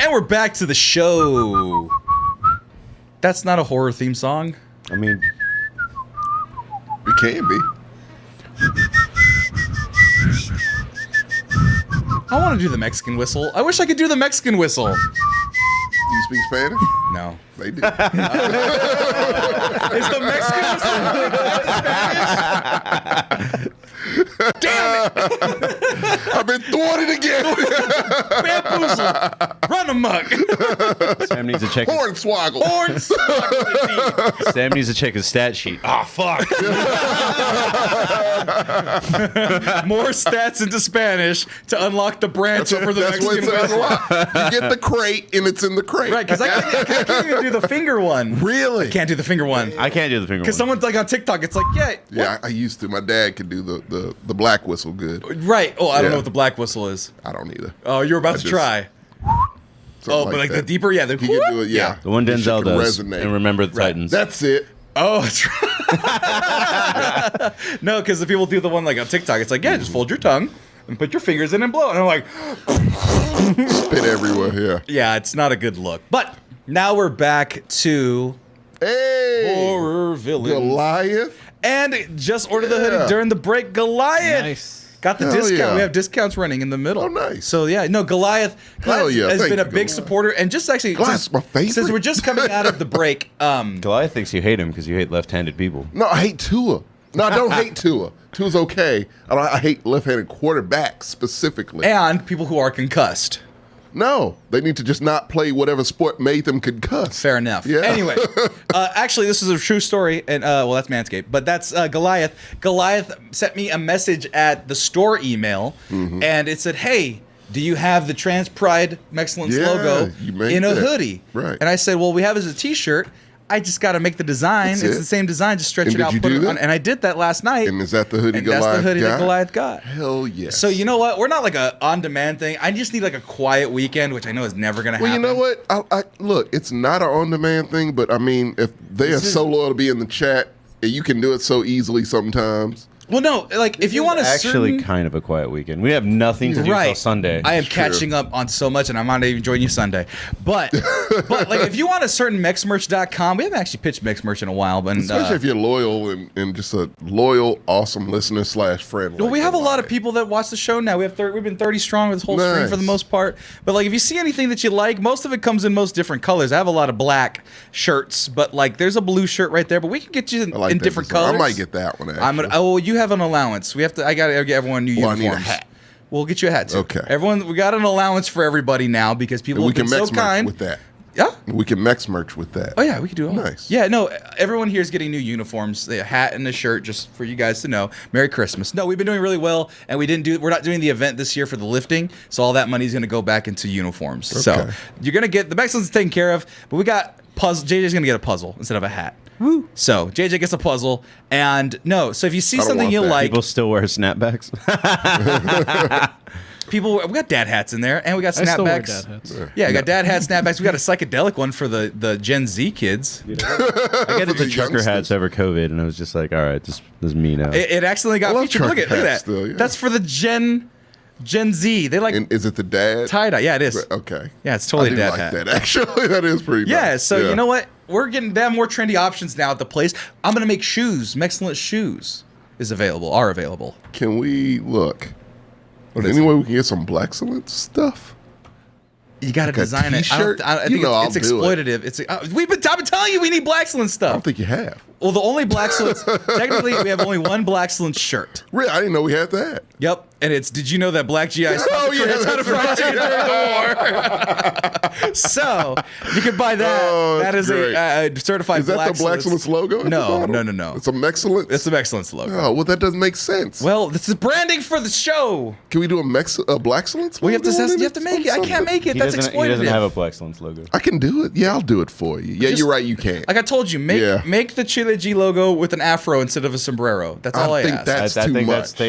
And we're back to the show. That's not a horror theme song. I mean, it can be. I want to do the Mexican whistle. I wish I could do the Mexican whistle. Do you speak Spanish? No. They do. Is the Mexican whistle? Damn it! I've been thwarted again. Bamboozle! Run amok! Sam needs to check. Hornswoggle. Hornswoggle. Sam needs to check his stat sheet. Ah, fuck. More stats into Spanish to unlock the branch over the That's what Mexican it says. whistle. You get the crate, and it's in the crate. Right, because I can't even do the finger one. Really? I can't do the finger one. I can't do the finger. Because someone's like on TikTok, it's like, yeah. Yeah, I used to. My dad could do the black whistle good. Right. Oh, I don't Yeah. know what the black whistle is. I don't either. Oh, you're about to try. Oh, but like the deeper, yeah. He could do it, yeah. The one It Denzel can does. resonate. And Remember the Titans. That's it. Oh, that's right. No, because the people do the one like on TikTok. It's like, yeah, just fold your tongue and put your fingers in and blow. And I'm like, Spit everywhere, yeah. yeah, it's not a good look. But now we're back to Hey! horror villains. Goliath. And just order the hoodie during the break. Goliath. Nice. Got the Hell discount. yeah. We have discounts running in the middle. Oh, nice. So yeah, no, Goliath yeah, has thank been a you, big Goliath. supporter, and just actually Goliath's my favorite. since we're just coming out of the break, Goliath thinks you hate him because you hate left-handed people. No, I hate Tua. No, I don't hate Tua. Tua's okay. I hate left-handed quarterbacks specifically. and people who are concussed. No, they need to just not play whatever sport made them concuss. Fair enough. Yeah. Anyway, actually, this is a true story, and well, that's Manscaped, but that's Goliath. Goliath sent me a message at the store email, and it said, "Hey, do you have the Trans Pride Excellence Yeah, logo you made in a that. hoodie?" Right. And I said, "Well, we have it as a T-shirt. I just got to make the design. That's it's it. the same design. Just stretch And it did out, you put do it that? on." And I did that last night. And is that the hoodie And Goliath that's the hoodie got? that Goliath got. Hell yes. So you know what? We're not like a on-demand thing. I just need like a quiet weekend, which I know is never gonna Well, happen. you know what? I look, it's not an on-demand thing, but I mean, if they are so loyal to be in the chat, and you can do it so easily sometimes. Well, no, like if you want to Actually, kind of a quiet weekend. We have nothing to do right till Sunday. I am True. catching up on so much, and I'm not even joining you Sunday. But like if you want a certain mexmerch.com, we haven't actually pitched Mexmerch in a while, but Especially if you're loyal and just a loyal, awesome listener / friend. well, like we have a lot Goliath. of people that watch the show now. We've been 30 strong with this whole stream for the Nice. most part. But like if you see anything that you like, most of it comes in most different colors. I have a lot of black shirts, but like there's a blue shirt right there. But we can get you I like in that different design. colors. I might get that one. Actually. Oh, you have an allowance. I gotta get everyone new Well, I uniforms. need a hat. We'll get you a hat too. Okay. Everyone, we got an allowance for everybody now because people And we have been can so Mex merch kind. with that. Yeah. We can Mex merch with that. Oh yeah, we could do all that. Nice. Yeah, no, everyone here is getting new uniforms, a hat and a shirt, just for you guys to know. Merry Christmas. No, we've been doing really well, and we're not doing the event this year for the lifting, so all that money is going to go back into uniforms. So Okay. you're going to get the Mexicans taken care of, but we got puzzle. JJ's going to get a puzzle instead of a hat. Woo. So JJ gets a puzzle, and no, so if you see I don't something want you that. like, People still wear snapbacks. we got dad hats in there, and we got I still wear snapbacks. dad hats. Yeah, we got dad hat snapbacks. We got a psychedelic one for the Gen Z kids. I get For the the trucker youngsters. hats over COVID, and I was just like, all right, this is me now. It accidentally got love featured. Look at trucker that. hats still, yeah. That's for the Gen Z. They like And is it the dad? tie dye. Yeah, it is. Okay. Yeah, it's totally I a do dad like hat. that. Actually, that is pretty Yeah, nice. so you know what? They have more trendy options now at the place. I'm gonna make shoes. Excellent shoes are available. Can we look? What Is is there any way we can get some Black Excellence stuff? You got to Like a design it. t-shirt? I You think know it's I'll do it. exploitative. I've been telling you we need Black Excellence I stuff. don't think you have. Well, the only Black Excellence, technically, we have only one Black Excellence shirt. Really, I didn't know we had that. Yep, and did you know that Black GI stopped Oh, the yeah, Koreans out of that's fried chicken during the war? So you can buy that. Oh, that that's is great. a certified Is that Black the Black Excellence logo? at the No, bottom? no. It's a Excellence? It's the Excellence logo. Oh, well, that doesn't make sense. Well, this is branding for the show. Can we do a Black Excellence? Well, you have logo on you have to make it. I can't make it. he That's doesn't exploitative. have a Black Excellence logo. I can do it. Yeah, I'll do it for you. Yeah, Just- you're right. You can. Like I told you, make Yeah. the Chile G logo with an afro instead of a sombrero. That's all I think ask. that's I too think much. that's too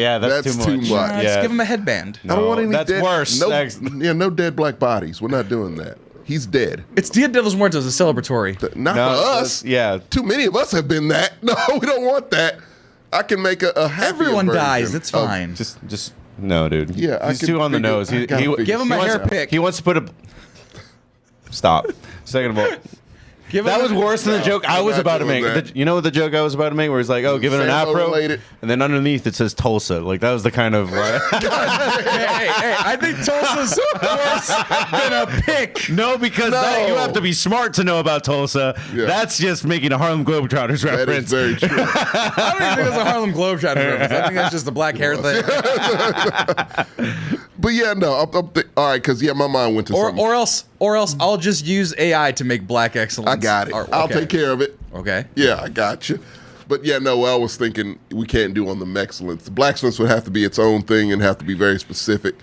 much. Just Yeah. give him a headband. I don't want any that's dead. worse. No, Next. no dead black bodies. We're not doing that. He's dead. It's Dia de los Muertos, a celebratory. Not No, for us. yeah. Too many of us have been that. No, we don't want that. I can make a happier Everyone version dies. It's of- fine. Just no, dude. Yeah, I he's can too on the figure- nose. I gotta figure Give him a something hair out. pick. He wants to put a. Stop. Second of all, that was worse than the joke I was about to make. You know what the joke I was about to make, where he's like, "Oh, give it an afro," related. and then underneath it says Tulsa. Like that was the kind of. hey, I think Tulsa's worse than a pick. No, because you have to be smart to know about Tulsa. Yeah. That's just making a Harlem Globetrotters That is reference. very true. I don't even think that's a Harlem Globetrotter reference. I think that's just a black hair thing. But yeah, no. All right, because my mind went to something. Or else I'll just use AI to make black excellence. I got it. I'll take care of it. Okay. Yeah, I got you. But yeah, no, I was thinking we can't do on the excellence. The black excellence would have to be its own thing and have to be very specific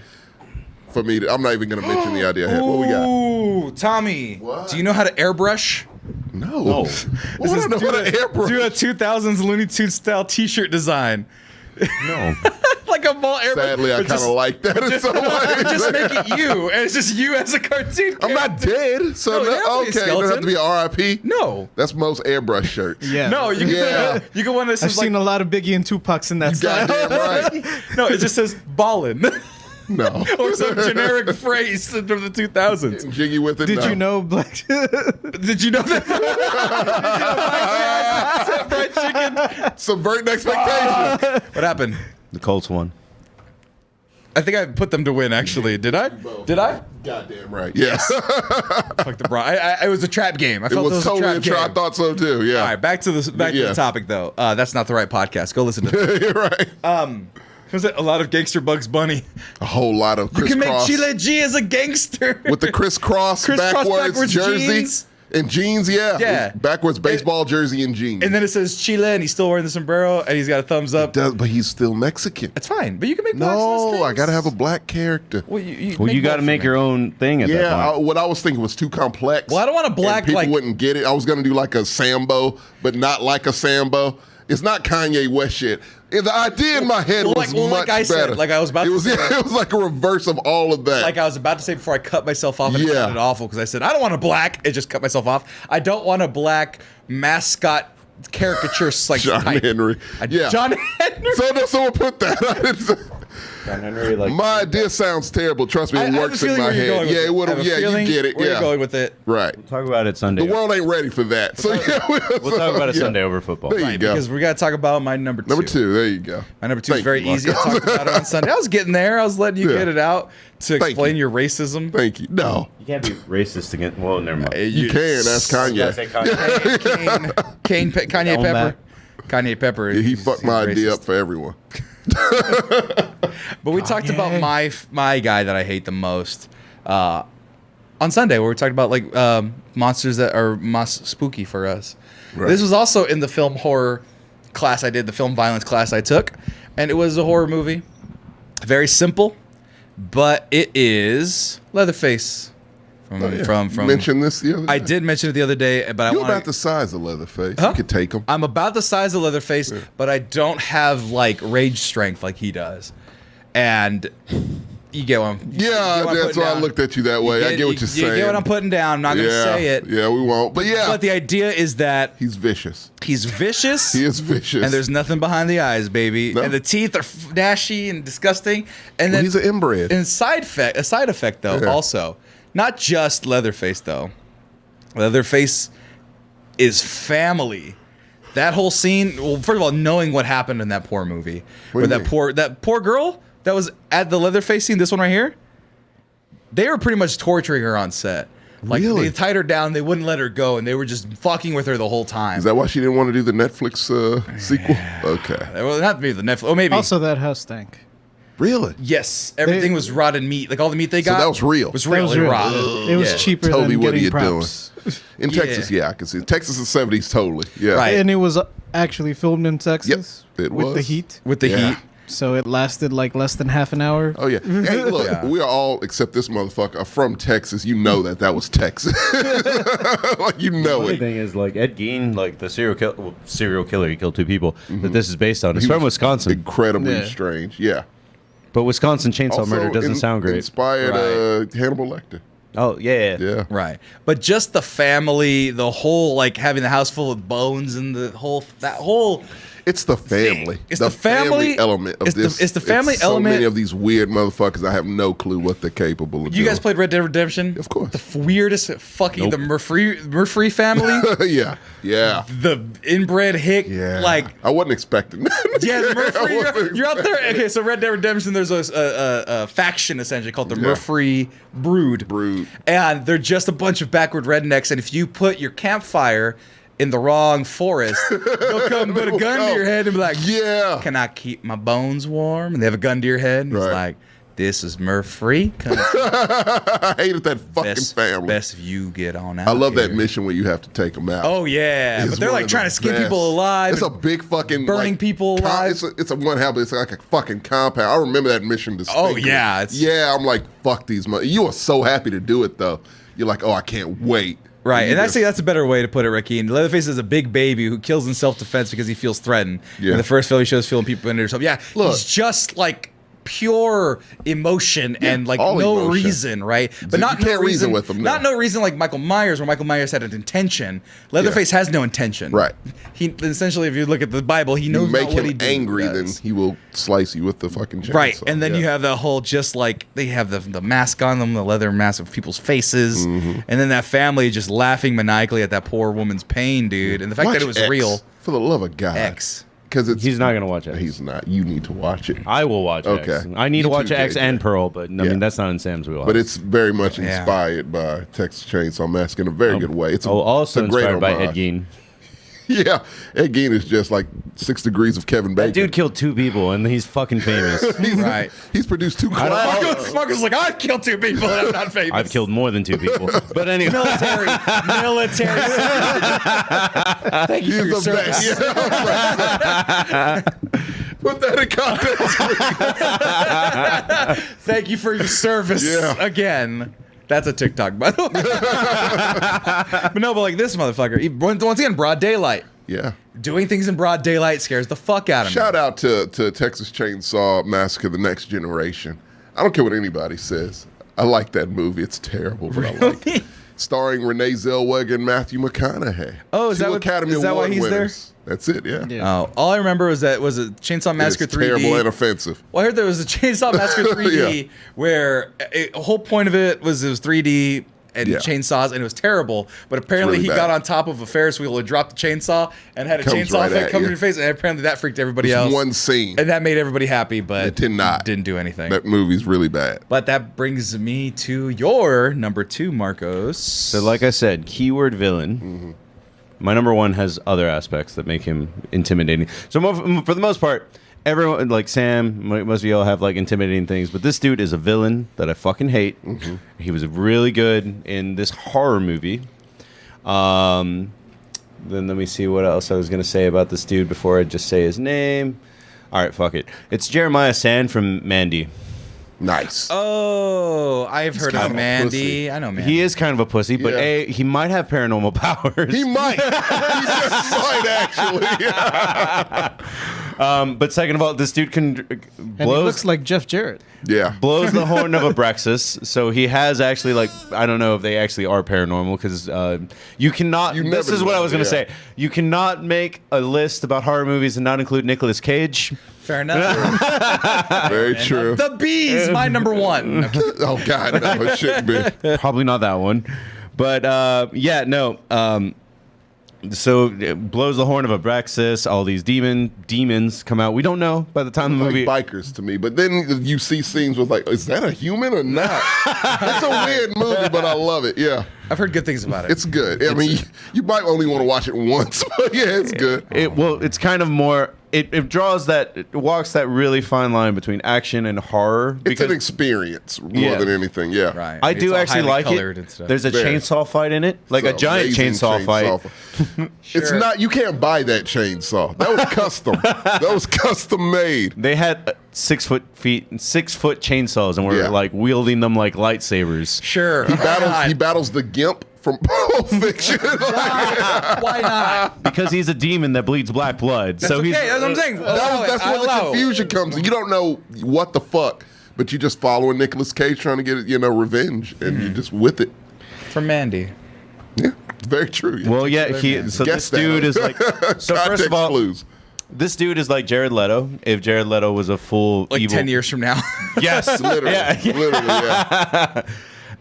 for me. I'm not even going to mention the idea I had. What we got? Ooh, Tommy. What? Do you know how to airbrush? No. No. Well, I don't know how to airbrush. Do a 2000s Looney Tunes style T-shirt design. No. Like a ball airbrush. Sadly, I kind of like that in some ways. Just make it you, and it's just you as a cartoon character. I'm not dead, so No, you have to be a okay. You don't have skeleton. to be a RIP. No. That's most airbrush shirts. Yeah. No, you can, Yeah. you can want to I've seen a lot of Biggie and Tupac's in that style. Goddamn right. No, it just says ballin'. No. Or some generic phrase from the 2000s. Jiggy with it. Did no. you know Black? Did you know that? Fried chicken. Subverting expectations. What happened? The Colts won. I think I put them to win. Actually, did I? Did I? Goddamn right. Yes. Fuck the Bron. It was a trap game. I It felt was it was a totally trap a trap. I game. thought so too. Yeah. All right, back to the Yeah. topic though. That's not the right podcast. Go listen to it. You're right. Was it a lot of gangster Bugs Bunny? A whole lot of You can make crisscross Chile G as a gangster with the crisscross backwards jersey jeans. and jeans. Yeah. Yeah. Backwards baseball jersey and jeans. And then it says Chile, and he's still wearing the sombrero, and he's got a thumbs up. But he's still Mexican. It's fine, but you can make blacks in No, those I got to things. have a black character. Well, you got to make your own thing at that Yeah, point. what I was thinking was too complex. Well, I don't want a black, and people like- wouldn't get it. I was going to do like a Sambo, but not like a Sambo. It's not Kanye West shit. The idea in my head was much like I said, better. like I was about it to was, say. it was like a reverse of all of that. Like I was about to say before I cut myself off and it Yeah. sounded awful because I said I don't want a black. It just cut myself off. I don't want a black mascot caricature like John type. Henry. Yeah. John Henry. So someone put that. I didn't say- John Henry, like, my idea sounds terrible. Trust me, I it have a works in feeling my where you're head. going with Yeah, it. it would I have. have a Yeah, you feeling get it. where Yeah, you're going with it. right. talk about it Sunday. The world ain't ready for that. So yeah, We'll talk about it yeah. Sunday over football. There you Right, go. because we got to talk about my number two. Number 2. There you go. My number two is Thank very you, easy. I Marcus. talked about it on Sunday. I was getting there. I was letting you Yeah. get it out to Thank explain you. your racism. Thank you. No, You can't be racist against. Well, never mind. you can. That's Yeah, I Kanye. say Kanye. Kanye Down Pepper. back. Kanye Pepper. Yeah, he he's- fucked he's my idea racist. up for everyone. But we talked about my guy that I hate the most on Sunday, where we talked about like monsters that are spooky for us. Right. This was also in the film horror class I did, the film violence class I took, and it was a horror movie. Very simple, but it is Leatherface from. You mentioned this the other day. I did mention it the other day, but I You're want about the size of Leatherface. Huh? You could take him. I'm about the size of Leatherface, but I don't have like rage strength like he does. And you get what I'm Yeah, that's why I looked at you that way. I get what you're saying. You get what I'm putting down. I'm not going to yeah, say it. Yeah, we won't. But yeah, But the idea is that he's vicious. he's vicious. He is vicious. And there's nothing behind the eyes, baby. No. And the teeth are nasty and disgusting. And Well, then he's an inbred. And a side effect though, Yeah. also. Not just Leatherface though. Leatherface is family. That whole scene, well, first of all, knowing what happened in that poor movie. What Where do you that poor girl that was at the Leatherface scene, this one right here, they were pretty much torturing her on set. Like Really? they tied her down, they wouldn't let her go, and they were just fucking with her the whole time. Is that why she didn't want to do the Netflix sequel? Okay. Well, not maybe the Netflix. Oh, maybe. Also, that house stank. Really? Yes, everything was rotten meat. Like all the meat they So got. that was real. Was That real. was They real. rotten. It was Yeah. cheaper Totally than what are getting you doing? props. In Texas, yeah, I can see. Texas in the 70s, totally. Yeah. Right. And it was actually filmed in Texas it with the was. heat. With the Yeah. heat. So it lasted like less than half an hour. Oh, yeah. Hey, look, Yeah. we are all, except this motherfucker, are from Texas. You know that was Texas. Like, you know The it. thing is, like Ed Gein, like the serial killer, he killed 2 people. That this is based on. It's from Wisconsin, Incredibly Yeah. strange. Yeah. but Wisconsin chainsaw Also murder doesn't sound great. Inspired Right. Hannibal Lecter. Oh yeah, Yeah. Right. But just the family, the whole like having the house full of bones and that whole It's the family. It's the family element of this. It's the family so element. So many of these weird motherfuckers. I have no clue what they're capable of. You guys played Red Dead Redemption? Of course. The weirdest fucking the Murphy family. yeah. The inbred hick. Yeah. Like I wasn't expecting that. yeah, the Murphy. You're out there. Okay, so Red Dead Redemption. There's a faction essentially called the Murphy Brood. And they're just a bunch of backward rednecks. And if you put your campfire in the wrong forest, they'll come put a gun to your head and be like, yeah, can I keep my bones warm? And they have a gun to your head. And it's like, this is Murphy. I hated that fucking family. Best if you get on out. I love here. that mission where you have to take them out. Oh yeah, but they're like trying to skin people alive. It's a big fucking burning people alive. It's a one hell, but it's like a fucking compound. I remember that mission distinctly. Oh yeah, I'm like, fuck these. You are so happy to do it though. You're like, oh, I can't wait. Right, and actually that's a better way to put it, Ricky. And Leatherface is a big baby who kills in self-defense because he feels threatened. Yeah. In the first film, he shows feeling people into himself. Yeah, look, he's just like pure emotion and like no emotion. Reason, right? But not you can't no reason with them. Not no reason like Michael Myers, where Michael Myers had an intention. Leatherface has no intention. Right. He essentially, if you look at the Bible, he knows make not what him he angry, does. then he will slice you with the fucking chainsaw. Right, and then you have the whole just like they have the mask on them, the leather mask of people's faces, and then that family just laughing maniacally at that poor woman's pain, dude, and the fact that it was X, real. For the love of God, X. Because he's not gonna watch X. He's not. You need to watch it. I will watch X. I need to watch X and Pearl, but I mean that's not in Sam's wheelhouse. But it's very much inspired by Texas Chainsaw Massacre in a very good way. It's also it's a great inspired by homage. Ed Gein. Yeah, Ed Gein is just like 6 degrees of Kevin Bacon. That dude killed 2 people, and he's fucking famous. Right. He's produced 2 classics. Marco's like, I've killed 2 people and I'm not famous. I've killed more than 2 people. But anyway. Military. Thank you for your service. Yeah. Put that in context. Thank you for your service again. That's a TikTok, by the way. but like this motherfucker, once again, broad daylight. Yeah. Doing things in broad daylight scares the fuck out of me. Shout out to Texas Chainsaw Massacre: The Next Generation. I don't care what anybody says. I like that movie. It's terrible, but I like it. Starring Renee Zellweger and Matthew McConaughey. Oh, is that why he's winners. There? That's it, yeah. Oh, all I remember was that was a Chainsaw Massacre 3D. Terrible and offensive. Well, I heard there was a Chainsaw Massacre 3D where a whole point of it was 3D and chainsaws, and it was terrible. But apparently really he got on top of a Ferris wheel and dropped the chainsaw and had a chainsaw effect come in your face, and apparently that freaked everybody else. One scene. And that made everybody happy, but it did not. Didn't do anything. That movie's really bad. But that brings me to your number 2, Marcos. So like I said, keyword villain. My number 1 has other aspects that make him intimidating. So for the most part, everyone, like Sam, most of y'all have like intimidating things, but this dude is a villain that I fucking hate. He was really good in this horror movie. Then let me see what else I was going to say about this dude before I just say his name. All right, fuck it. It's Jeremiah Sand from Mandy. Nice. Oh, I've heard of Mandy. I know Mandy. He is kind of a pussy, but he might have paranormal powers. He might. He just might, actually. But second of all, this dude can And he looks like Jeff Jarrett. Yeah. blows the horn of Abraxas. So he has actually, like, I don't know if they actually are paranormal, because you cannot. This is what I was going to say. You cannot make a list about horror movies and not include Nicolas Cage. Fair enough. Very true. The Bees, my number 1. Okay. Oh, God, no, it shouldn't be. Probably not that one. But, so it blows the horn of Abraxas. All these demons come out. We don't know by the time the movie. Like bikers to me, but then you see scenes with like, is that a human or not? It's a weird movie, but I love it. Yeah, I've heard good things about it. it's good. I mean, you might only want to watch it once, but yeah, it's good. It's kind of more. It draws that. It walks that really fine line between action and horror. It's an experience more than anything. Yeah, Right. I It's do all actually highly like colored it. and stuff. There's a chainsaw fight in it, like a giant chainsaw fight. It's not. You can't buy that chainsaw. That was custom. That was custom made. They had 6 foot chainsaws, and were like wielding them like lightsabers. Sure. He battles the Gimp from Pulp Fiction. Why not? Because he's a demon that bleeds black blood. So he's That's what I'm saying. That's where the confusion comes in. You don't know what the fuck, but you just following Nicolas Cage trying to get revenge, and you're just with it. For Mandy. Yeah, very true. Well, yeah. So this dude is like. So first of all, clues. This dude is like Jared Leto. If Jared Leto was a full Like evil, 10 years from now. yes, Literally. yeah. Literally, yeah.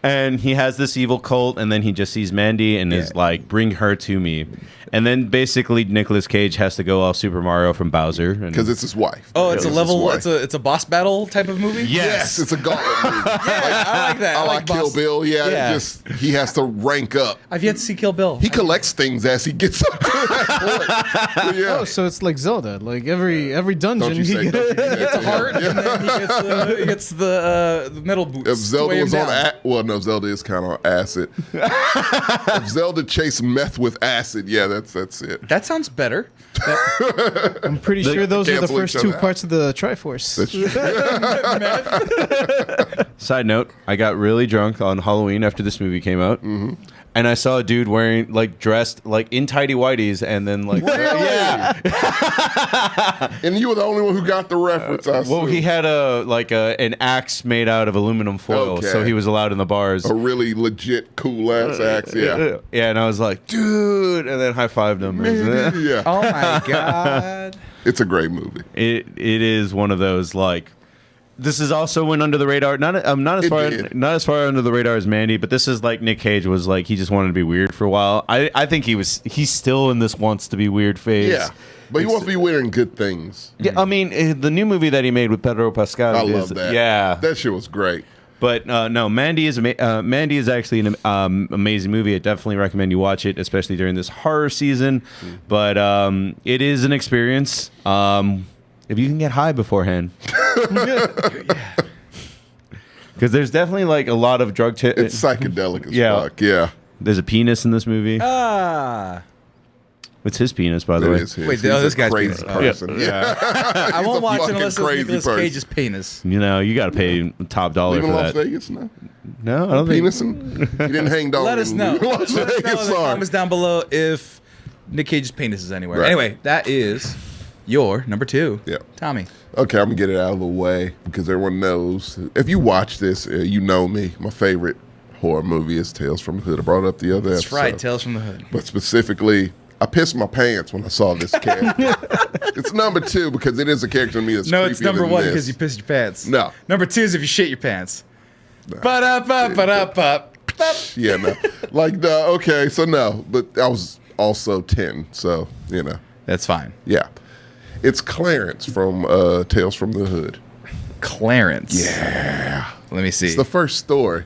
And he has this evil cult, and then he just sees Mandy and is like, "Bring her to me." And then basically Nicolas Cage has to go all Super Mario from Bowser Because it's his wife. Oh, it's a his level. wife. It's a boss battle type of movie. Yes, it's a gauntlet movie. I like that. I like Kill boss- Bill. Yeah, Yeah. just he has to rank up. I've yet to see Kill Bill. He collects things as he gets up to that point. But yeah. Oh, so it's like Zelda. Like every Don't dungeon you say, he don't you do that to him. heart, and then he gets the metal boots. If Zelda to weigh was him on, down. well, no, Zelda is kind of on acid. If Zelda chased meth with acid, yeah, that's it. That sounds better. I'm pretty sure those are the cancel first each two other out. parts of the Triforce. Side note, I got really drunk on Halloween after this movie came out. Mm-hmm. And I saw a dude wearing, like, dressed, like, in tighty whities, and then, like, Yeah. And you were the only one who got the reference. I well, assume. he had an axe made out of aluminum foil, Okay. so he was allowed in the bars. a really legit cool ass axe. Yeah. Yeah, and I was like, dude, and then high fived him. Yeah. Oh my god. It's a great movie. It is one of those like. This is also went under the radar. Not as far under the radar as Mandy, but this is like Nick Cage was like he just wanted to be weird for a while. I think he's still in this wants to be weird phase. Yeah. But he wants to be wearing good things. Yeah, I mean the new movie that he made with Pedro Pascal. I love that. Yeah, That shit was great. but no, Mandy is actually an amazing movie. I definitely recommend you watch it, especially during this horror season. But it is an experience. If you can get high beforehand. Because there's definitely like a lot of drug. It's psychedelic as Yeah. fuck. Yeah. There's a penis in this movie. Ah. It's his penis, by the It way. is his. Wait, He's oh, this a guy's crazy penis. person. Yeah. I won't a watch it fucking unless it's crazy Nicolas person. Cage's penis. You know, you got to pay top dollar Leaving for Las that. Vegas? No. No, I don't think. Penis and you didn't hang dog. Let us know. in Las Let us know in Vegas, the sorry. comments down below if Nick Cage's penis is anywhere. Right. Anyway, that is your number 2. Yeah. Tommy. Okay, I'm gonna get it out of the way because everyone knows. If you watch this, you know me. My favorite horror movie is Tales from the Hood. I brought it up the other That's episode. right, Tales from the Hood. But specifically, I pissed my pants when I saw this character. It's number 2 because it is a character to me that's No, it's creepier number than 1 this. because you pissed your pants. No. Number 2 is if you shit your pants. Ba-da-ba-ba-da-ba. Yeah, no. Like, no, okay, so no. But I was also 10, so, you know. That's fine. Yeah. It's Clarence from Tales from the Hood. Clarence. Yeah. Let me see. It's the first story.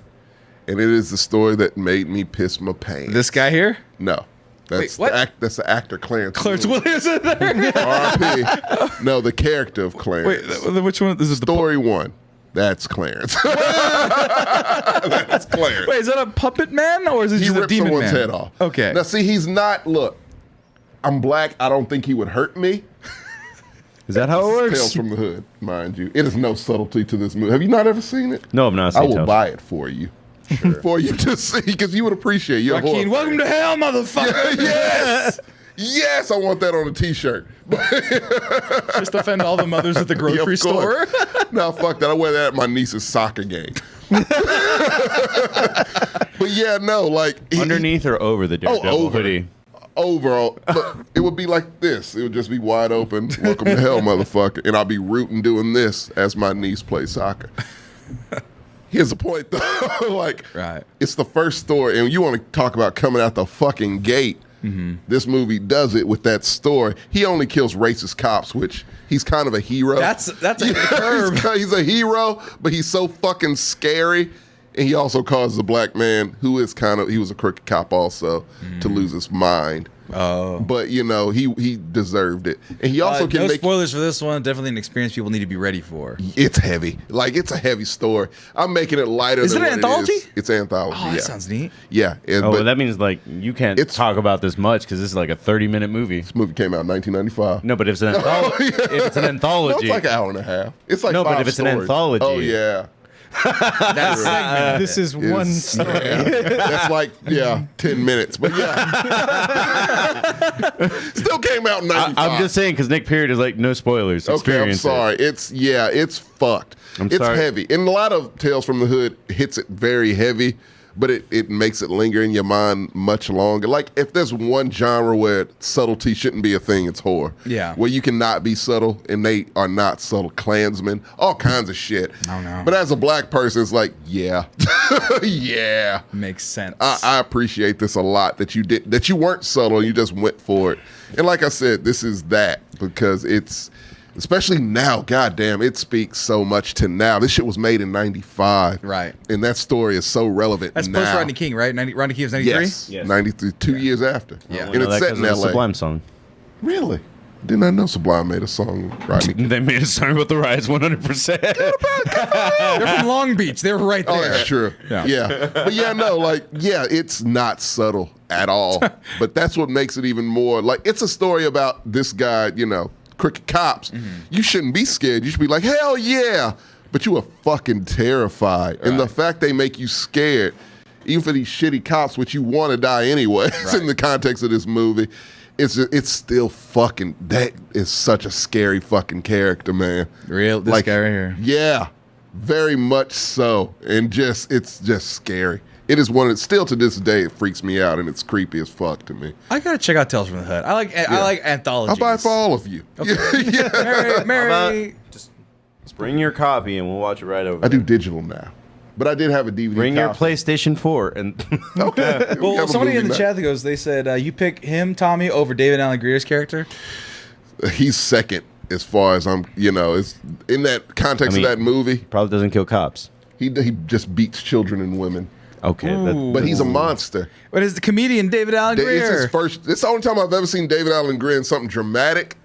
And it is the story that made me piss my pants. This guy here? No. That's Wait, what? That's the actor Clarence. Clarence Williams in there? R.I.P. No, the character of Clarence. Wait, which one? This is the Story 1. That's Clarence. That's Clarence. Wait, is that a puppet man or is it He just a ripped demon someone's man? head off. Okay. Now, see, he's not. Look, I'm black. I don't think he would hurt me. Is that how it Tales works? from the Hood, mind you. It is no subtlety to this movie. Have you not ever seen it? No, I've not I seen will Tales. buy it for you. For you to see, because you would appreciate it. You're a horror Joaquin, welcome to hell, motherfucker. Yes! Yes, I want that on a t-shirt. Just offend all the mothers at the Yeah, grocery of course. store. No, fuck that. I wear that at my niece's soccer game. But yeah, no, like Underneath or over the Daredevil over. hoodie? overall, look, it would be like this. It would just be wide open. Welcome to hell, motherfucker. And I'll be rooting doing this as my niece plays soccer. Here's the point, though. Like, Right. it's the first story, and you want to talk about coming out the fucking gate. Mm-hmm. This movie does it with that story. He only kills racist cops, which he's kind of a hero. That's a curve. He's a hero, but he's so fucking scary. And he also causes a black man who is he was a crooked cop also, to lose his mind. Oh. But, you know, he deserved it. And he also can no make... spoilers for this one. Definitely an experience people need to be ready for. It's heavy. Like, it's a heavy story. I'm making it lighter Is than it what an anthology? It is. It's anthology, Oh, yeah. that sounds neat. Yeah. Oh, but but that means like you can't It's- talk about this much because this is like a 30-minute movie. this movie came out in 1995. No, but if it's an anthology, if it's an No, anthology, it's like an hour and a half. It's like No, but five if it's an stories. anthology- Oh, yeah. That segment. This is one It's- story. yeah. That's like, 10 minutes. But yeah. Still came out in 95. I'm just saying because Nick Peart is like no spoilers. Okay, I'm Experience it. sorry. It's fucked. I'm It's sorry. heavy. And a lot of Tales from the Hood hits it very heavy. but it makes it linger in your mind much longer. Like, if there's one genre where subtlety shouldn't be a thing, it's horror. Yeah. Where you cannot be subtle, and they are not subtle. Klansmen, all kinds of shit. Oh, no. But as a black person, it's like, yeah. Yeah. Makes sense. I appreciate this a lot, that you weren't subtle, you just went for it. And like I said, this is that, because it's, especially now, goddamn, it speaks so much to now. This shit was made in 95. Right. And that story is so relevant That's now. post Rodney King, right? Rodney King was 93? Yes. 93, 2 years after. Yeah. And it's set in L.A. L.A. Sublime song. Really? Did not know Sublime made a song, Rodney King. They made a song about the riots 100%. They're from Long Beach. They were right there. Oh, that's true. Yeah. But yeah, no, like, yeah, it's not subtle at all. But that's what makes it even more, like, it's a story about this guy, you know, crooked cops. You shouldn't be scared. You should be like, hell yeah. But you are fucking terrified. And the fact they make you scared, even for these shitty cops, which you want to die anyway, in the context of this movie, it's still fucking, that is such a scary fucking character, man. This guy right here. Yeah, very much so. And it's just scary. It is one that still to this day, it freaks me out, and it's creepy as fuck to me. I gotta check out Tales from the Hood. I like anthologies. I'll buy it for all of you. Okay. Mary. Just bring your copy and we'll watch it right over I there. do digital now. But I did have a DVD Bring your copy. PlayStation 4 and Okay. We Well, have a somebody movie in the night. chat that goes, they said, you pick him, Tommy, over David Allen Greer's character? He's second as far as I'm, it's in that context of that movie. probably doesn't kill cops. He just beats children and women. Okay. But he's a monster. But it's the comedian David Allen Greer. It's the only time I've ever seen David Allen Greer in something dramatic.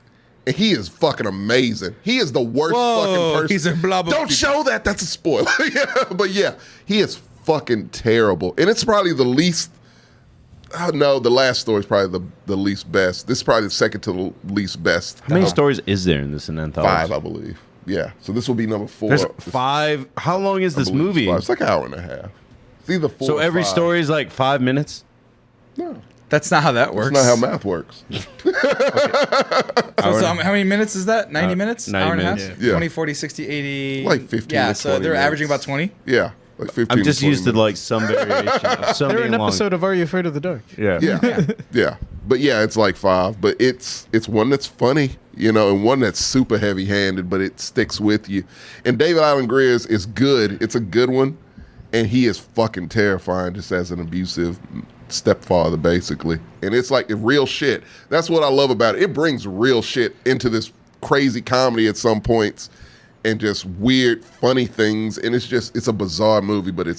And he is fucking amazing. He is the worst fucking person. He's a blah, blah, Don't blah. show that. That's a spoiler. But yeah, he is fucking terrible. And it's probably the least. Oh, no, the last story is probably the least best. This is probably the second to the least best. How many stories is there in this anthology? 5, I believe. Yeah. So this will be number 4. There's 5. How long is this movie? It's like an hour and a half. It's either 4 So or every 5. story is like 5 minutes? No. That's not how that works. That's not how math works. So how many minutes is that? 90 minutes? 90 hour and a half? minutes. Yeah. 20, 40, 60, 80. Like 15 Yeah, to so 20 they're minutes. averaging about 20. Yeah. Like 15 I'm just 20 used to minutes. like some variation of some They're being an long. episode of Are You Afraid of the Dark? Yeah. Yeah. But yeah, it's like 5. But it's one that's funny, and one that's super heavy-handed, but it sticks with you. And David Allen Greer is good. It's a good one. And he is fucking terrifying just as an abusive stepfather, basically. And it's like real shit. That's what I love about it. It brings real shit into this crazy comedy at some points. And just weird, funny things, and it's a bizarre movie, but it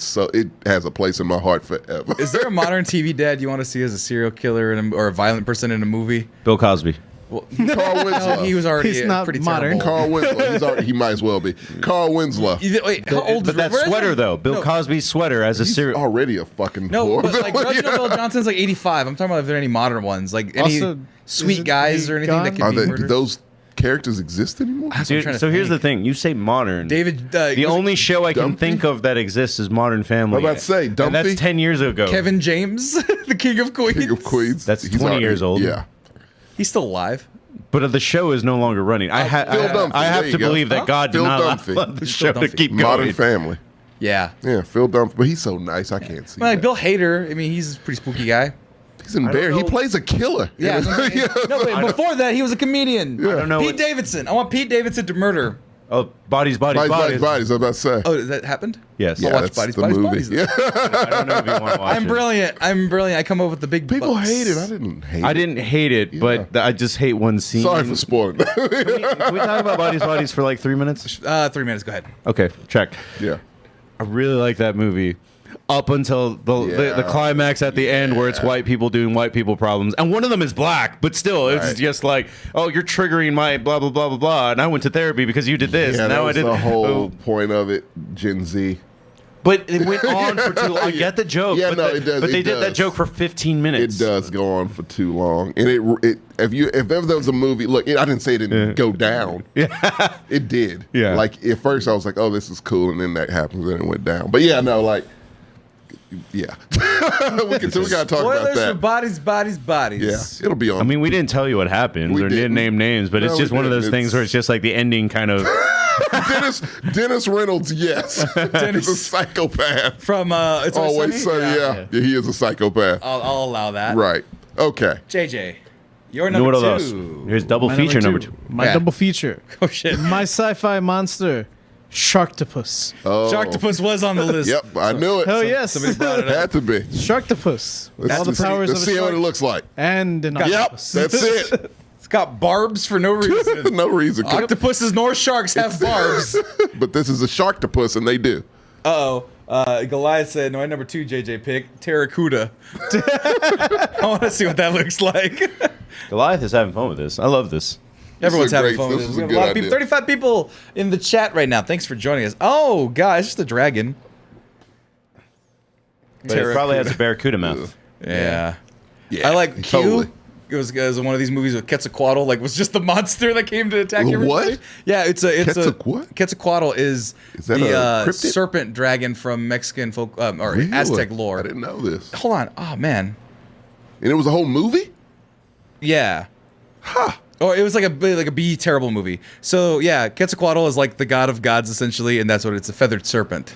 has a place in my heart forever. Is there a modern TV dad you want to see as a serial killer or a violent person in a movie? Bill Cosby. Well, Carl Winslow. he was already He's not pretty modern. terrible. Carl Winslow. He might as well be. Carl Winslow. Wait, how old But is that where is sweater, that? though. Bill No. Cosby's sweater as a He's serial. already a fucking No, horror but like villain. Reginald Bill Johnson's like 85. I'm talking about if there are any modern ones, like any Also, sweet isn't guys he or anything that gone? can Are be murdered. those characters exist anymore? That's what I'm trying to So here's the think. thing. You say modern. David, the only show I can Dumpy? think of that exists is Modern Family. I'm about to say, And Dumpy? that's 10 years ago. Kevin James, the King of Queens. King of Queens. That's He's 20 years old. Yeah. He's still alive. But the show is no longer running. I Phil Dunphy, I have there to you go. believe that Huh? God did Phil not Dunphy. allow the Phil show to Dunphy. keep Modern going. Family. Yeah. Yeah, Phil Dunphy. But he's so nice, I can't see Well, like that. Bill Hader, I mean, he's a pretty spooky guy. He's in Bear. He plays a killer. Yeah. No, wait, before that, he was a comedian. I don't know Pete what- Davidson. I want Pete Davidson to murder. Oh, bodies. Bodies. I was about to say. Oh, that happened? Yes. Yeah, watch that's Bodies, the Bodies, movie. Bodies. Yeah. I don't know if you want to watch I'm it. brilliant. I come up with the big People bucks. hate it. I didn't hate it. I didn't hate it, but I just hate one scene. Sorry for spoiling. Can we talk about Bodies for like 3 minutes? 3 minutes. Go ahead. Okay, check. Yeah. I really like that movie. Up until the Yeah. climax at the end where it's Yeah. white people doing white people problems. And one of them is black, but still, it's Right. just like, oh, you're triggering my blah, blah, blah, blah, blah. And I went to therapy because you did this. Yeah, and that now was I did the whole oh. point of it, Gen Z. But it went on for too long. I get the joke. Yeah, but no, the- it does. But they It did that does. joke for 15 minutes. It does go on for too long. And if ever there was a movie, look, I didn't say it didn't go down. Yeah. It did. Yeah. Like at first I was like, oh, this is cool, and then that happens and it went down. But yeah, no, like yeah. we gotta talk about Spoilers for that. Bodies. Yeah. It'll be on. I mean, we didn't tell you what happens We or didn't didn't. name names, but No, it's we just one of didn't. those things where it's just like the ending kind of Dennis Reynolds, yes. Dennis is a psychopath. From It's Always Sunny? Sunny, yeah. He is a psychopath. I'll allow that. Right. Okay. JJ, your Know what number else? two. Here's double feature number 2. My Yeah. double feature. Oh shit. My sci-fi monster, Sharktopus. Oh. Sharktopus was on the list. Yep, I knew it. Hell yes. Somebody brought it up. Had to be. Sharktopus. With all the Let's powers let's of a see what shark it looks like. and an Yep, octopus. that's it. It's got barbs for no reason. No reason. Octopuses nor sharks have barbs. But this is a sharktopus, and they do. Uh-oh. Goliath said, no, number 2 JJ pick, Terracuda. I want to see what that looks like. Goliath is having fun with this. I love this. Everyone's is a having great- fun with this this. is We a have a good lot of people, idea. 35 people in the chat right now. Thanks for joining us. Oh, guys, it's just a dragon. But it probably has a barracuda mouth. Yeah. Yeah, I like totally. Q. It was one of these movies with Quetzalcoatl, like was just the monster that came to attack everybody. What? Yeah, it's a What? Quetzalcoatl is that a the cryptid? serpent dragon from Mexican folk or Really? Aztec lore. I didn't know this. Hold on. Oh man. And it was a whole movie? Yeah. Or it was like a B terrible movie. So yeah, Quetzalcoatl is like the god of gods essentially, and that's what it's a feathered serpent.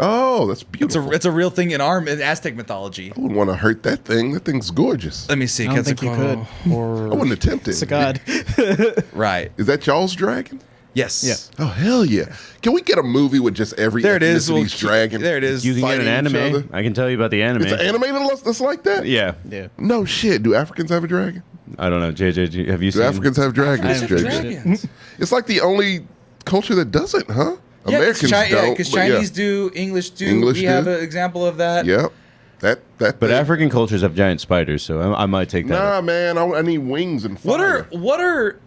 Oh, that's beautiful. It's a real thing in Aztec mythology. I wouldn't want to hurt that thing. That thing's gorgeous. Let me see. I don't think you Quetzalcoatl I horror. wouldn't attempt it. It's a god. Right. Is that y'all's dragon? Yes. Yeah. Oh, hell yeah. Can we get a movie with just every There it is. ethnicity's dragon? There it is. You can get an Fighting each anime. other? I can tell you about the anime. It's an anime that's like that? Yeah. Yeah. No shit. Do Africans have a dragon? I don't know. JJ, have you Do seen? Africans have dragons, I have JJ? Dragons. It's like the only culture that doesn't, huh? Americans don't. because but yeah. Chinese do, English do. English we do. have an example of that. Yep. That But thing. African cultures have giant spiders, so I might take that. Nah, man. I need wings and fire. What are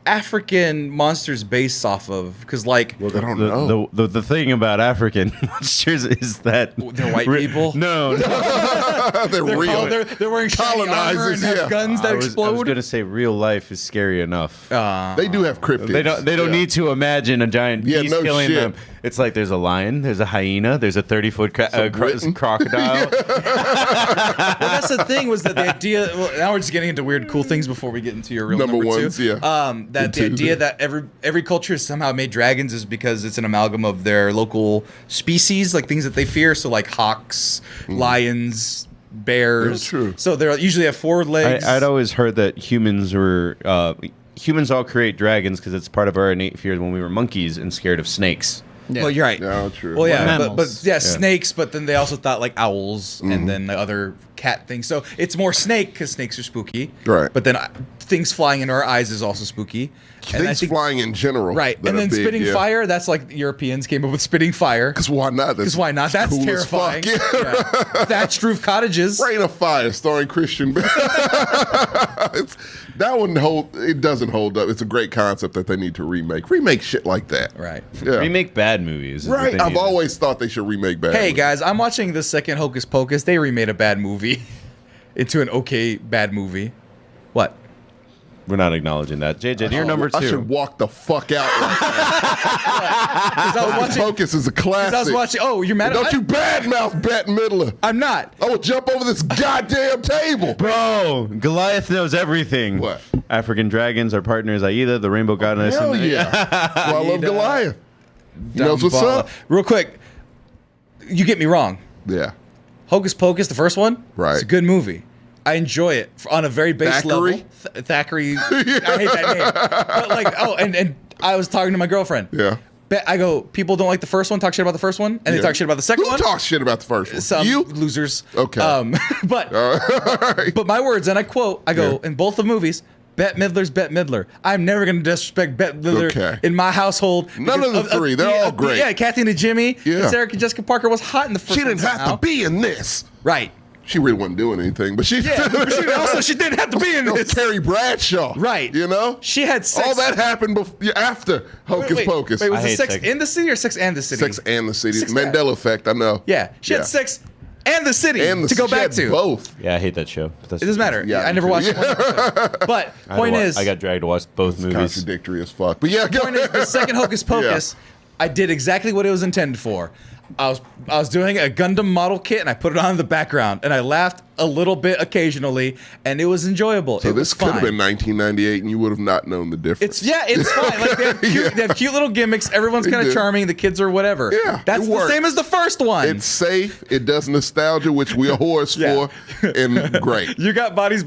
African monsters based off of? Because like I don't know. The thing about African monsters is that they're white people. No, They're real. They're wearing shiny armor and Colonizers, have yeah. guns that I was explode. gonna say real life is scary enough. They do have cryptids. They don't Yeah. need to imagine a giant Yeah, beast no killing shit. them. It's like there's a lion, there's a hyena, there's a 30-foot Britain. crocodile. Well, that's the thing was that the idea. Well, now we're just getting into weird, cool things before we get into your real Number number ones, two. yeah. That the Two. idea that every culture has somehow made dragons is because it's an amalgam of their local species, like things that they fear. So like hawks, lions, bears. Yeah, true. So they usually have 4 legs. I'd always heard that humans all create dragons because it's part of our innate fear when we were monkeys and scared of snakes. Yeah. Well, you're right. Yeah, true. Well, yeah, but Mammals. yeah, snakes. But then they also thought like owls, and then the other cat things. So it's more snake because snakes are spooky, Right. But then things flying into our eyes is also spooky. And I Things think- flying in general. right? that And are then big, spitting yeah. fire. That's like Europeans came up with spitting fire. Because why not? Because why not? That's cool as terrifying. fuck, yeah. Thatched roof cottages. Rain of Fire starring Christian Bale. That one it doesn't hold up. It's a great concept that they need to remake. Remake shit like that. Right. Yeah. Remake bad movies. is what Right. they I've need. always thought they should remake bad. Hey movies. guys, I'm watching the second Hocus Pocus. They remade a bad movie into an okay bad movie. What? We're not acknowledging that. JJ, you're number 2. I should walk the fuck out. Like that. Because I was watching. Focus is a classic. I was watching. Oh, you're mad at Don't you badmouth Bette Midler. I'm not. I will jump over this goddamn table. Bro, Goliath knows everything. What? African dragons are partners Aida, the rainbow goddess. Hell and- yeah. Well, I love Aida. Goliath. He knows what's Damballa. up. Real quick, you get me wrong. Yeah. Hocus Pocus, the first one, Right. It's a good movie. I enjoy it on a very base Thackeray? level. Thackeray, I hate that name. But like, and I was talking to my girlfriend. Yeah. I go, people don't like the first one, talk shit about the first one, and they Yeah. talk shit about the second Who one. talks shit about the first one? Some You? losers. Okay. But Alright. but my words, and I quote, I go, Yeah. in both the movies, Bette Midler's Bette Midler. I'm never going to disrespect Bette Midler Okay. in my household. None of the three. They're all great. Yeah, Kathy and Jimmy. Yeah. And Sarah Jessica Parker was hot in the first She one didn't have somehow. to be in this. Right. She really wasn't doing anything, but she Yeah, but she didn't have to be in That was this. Carrie Bradshaw. Right. You know? She had sex. All that happened after Hocus Pocus. Wait, was I it hate sex sex. in the city or sex and the city? Sex and the City. Sex- Mandela Effect, I know. Yeah, she had sex and the city And to go she back had to. both. Yeah, I hate that show. But that's It doesn't matter. Yeah, I never me watched too. one episode. But point is, I got dragged to watch both movies. Contradictory as fuck. But yeah, go point is, the second Hocus Pocus, I did exactly what it was intended for. I was doing a Gundam model kit, and I put it on in the background, and I laughed a little bit occasionally, and it was enjoyable. So it this was could have fine. been 1998, and you would have not known the difference. It's fine. Like they have cute little gimmicks. Everyone's kind of do. charming. The kids are whatever. Yeah, that's it the works. same as the first one. It's safe. It does nostalgia, which we are whores for, and great. You got bodies.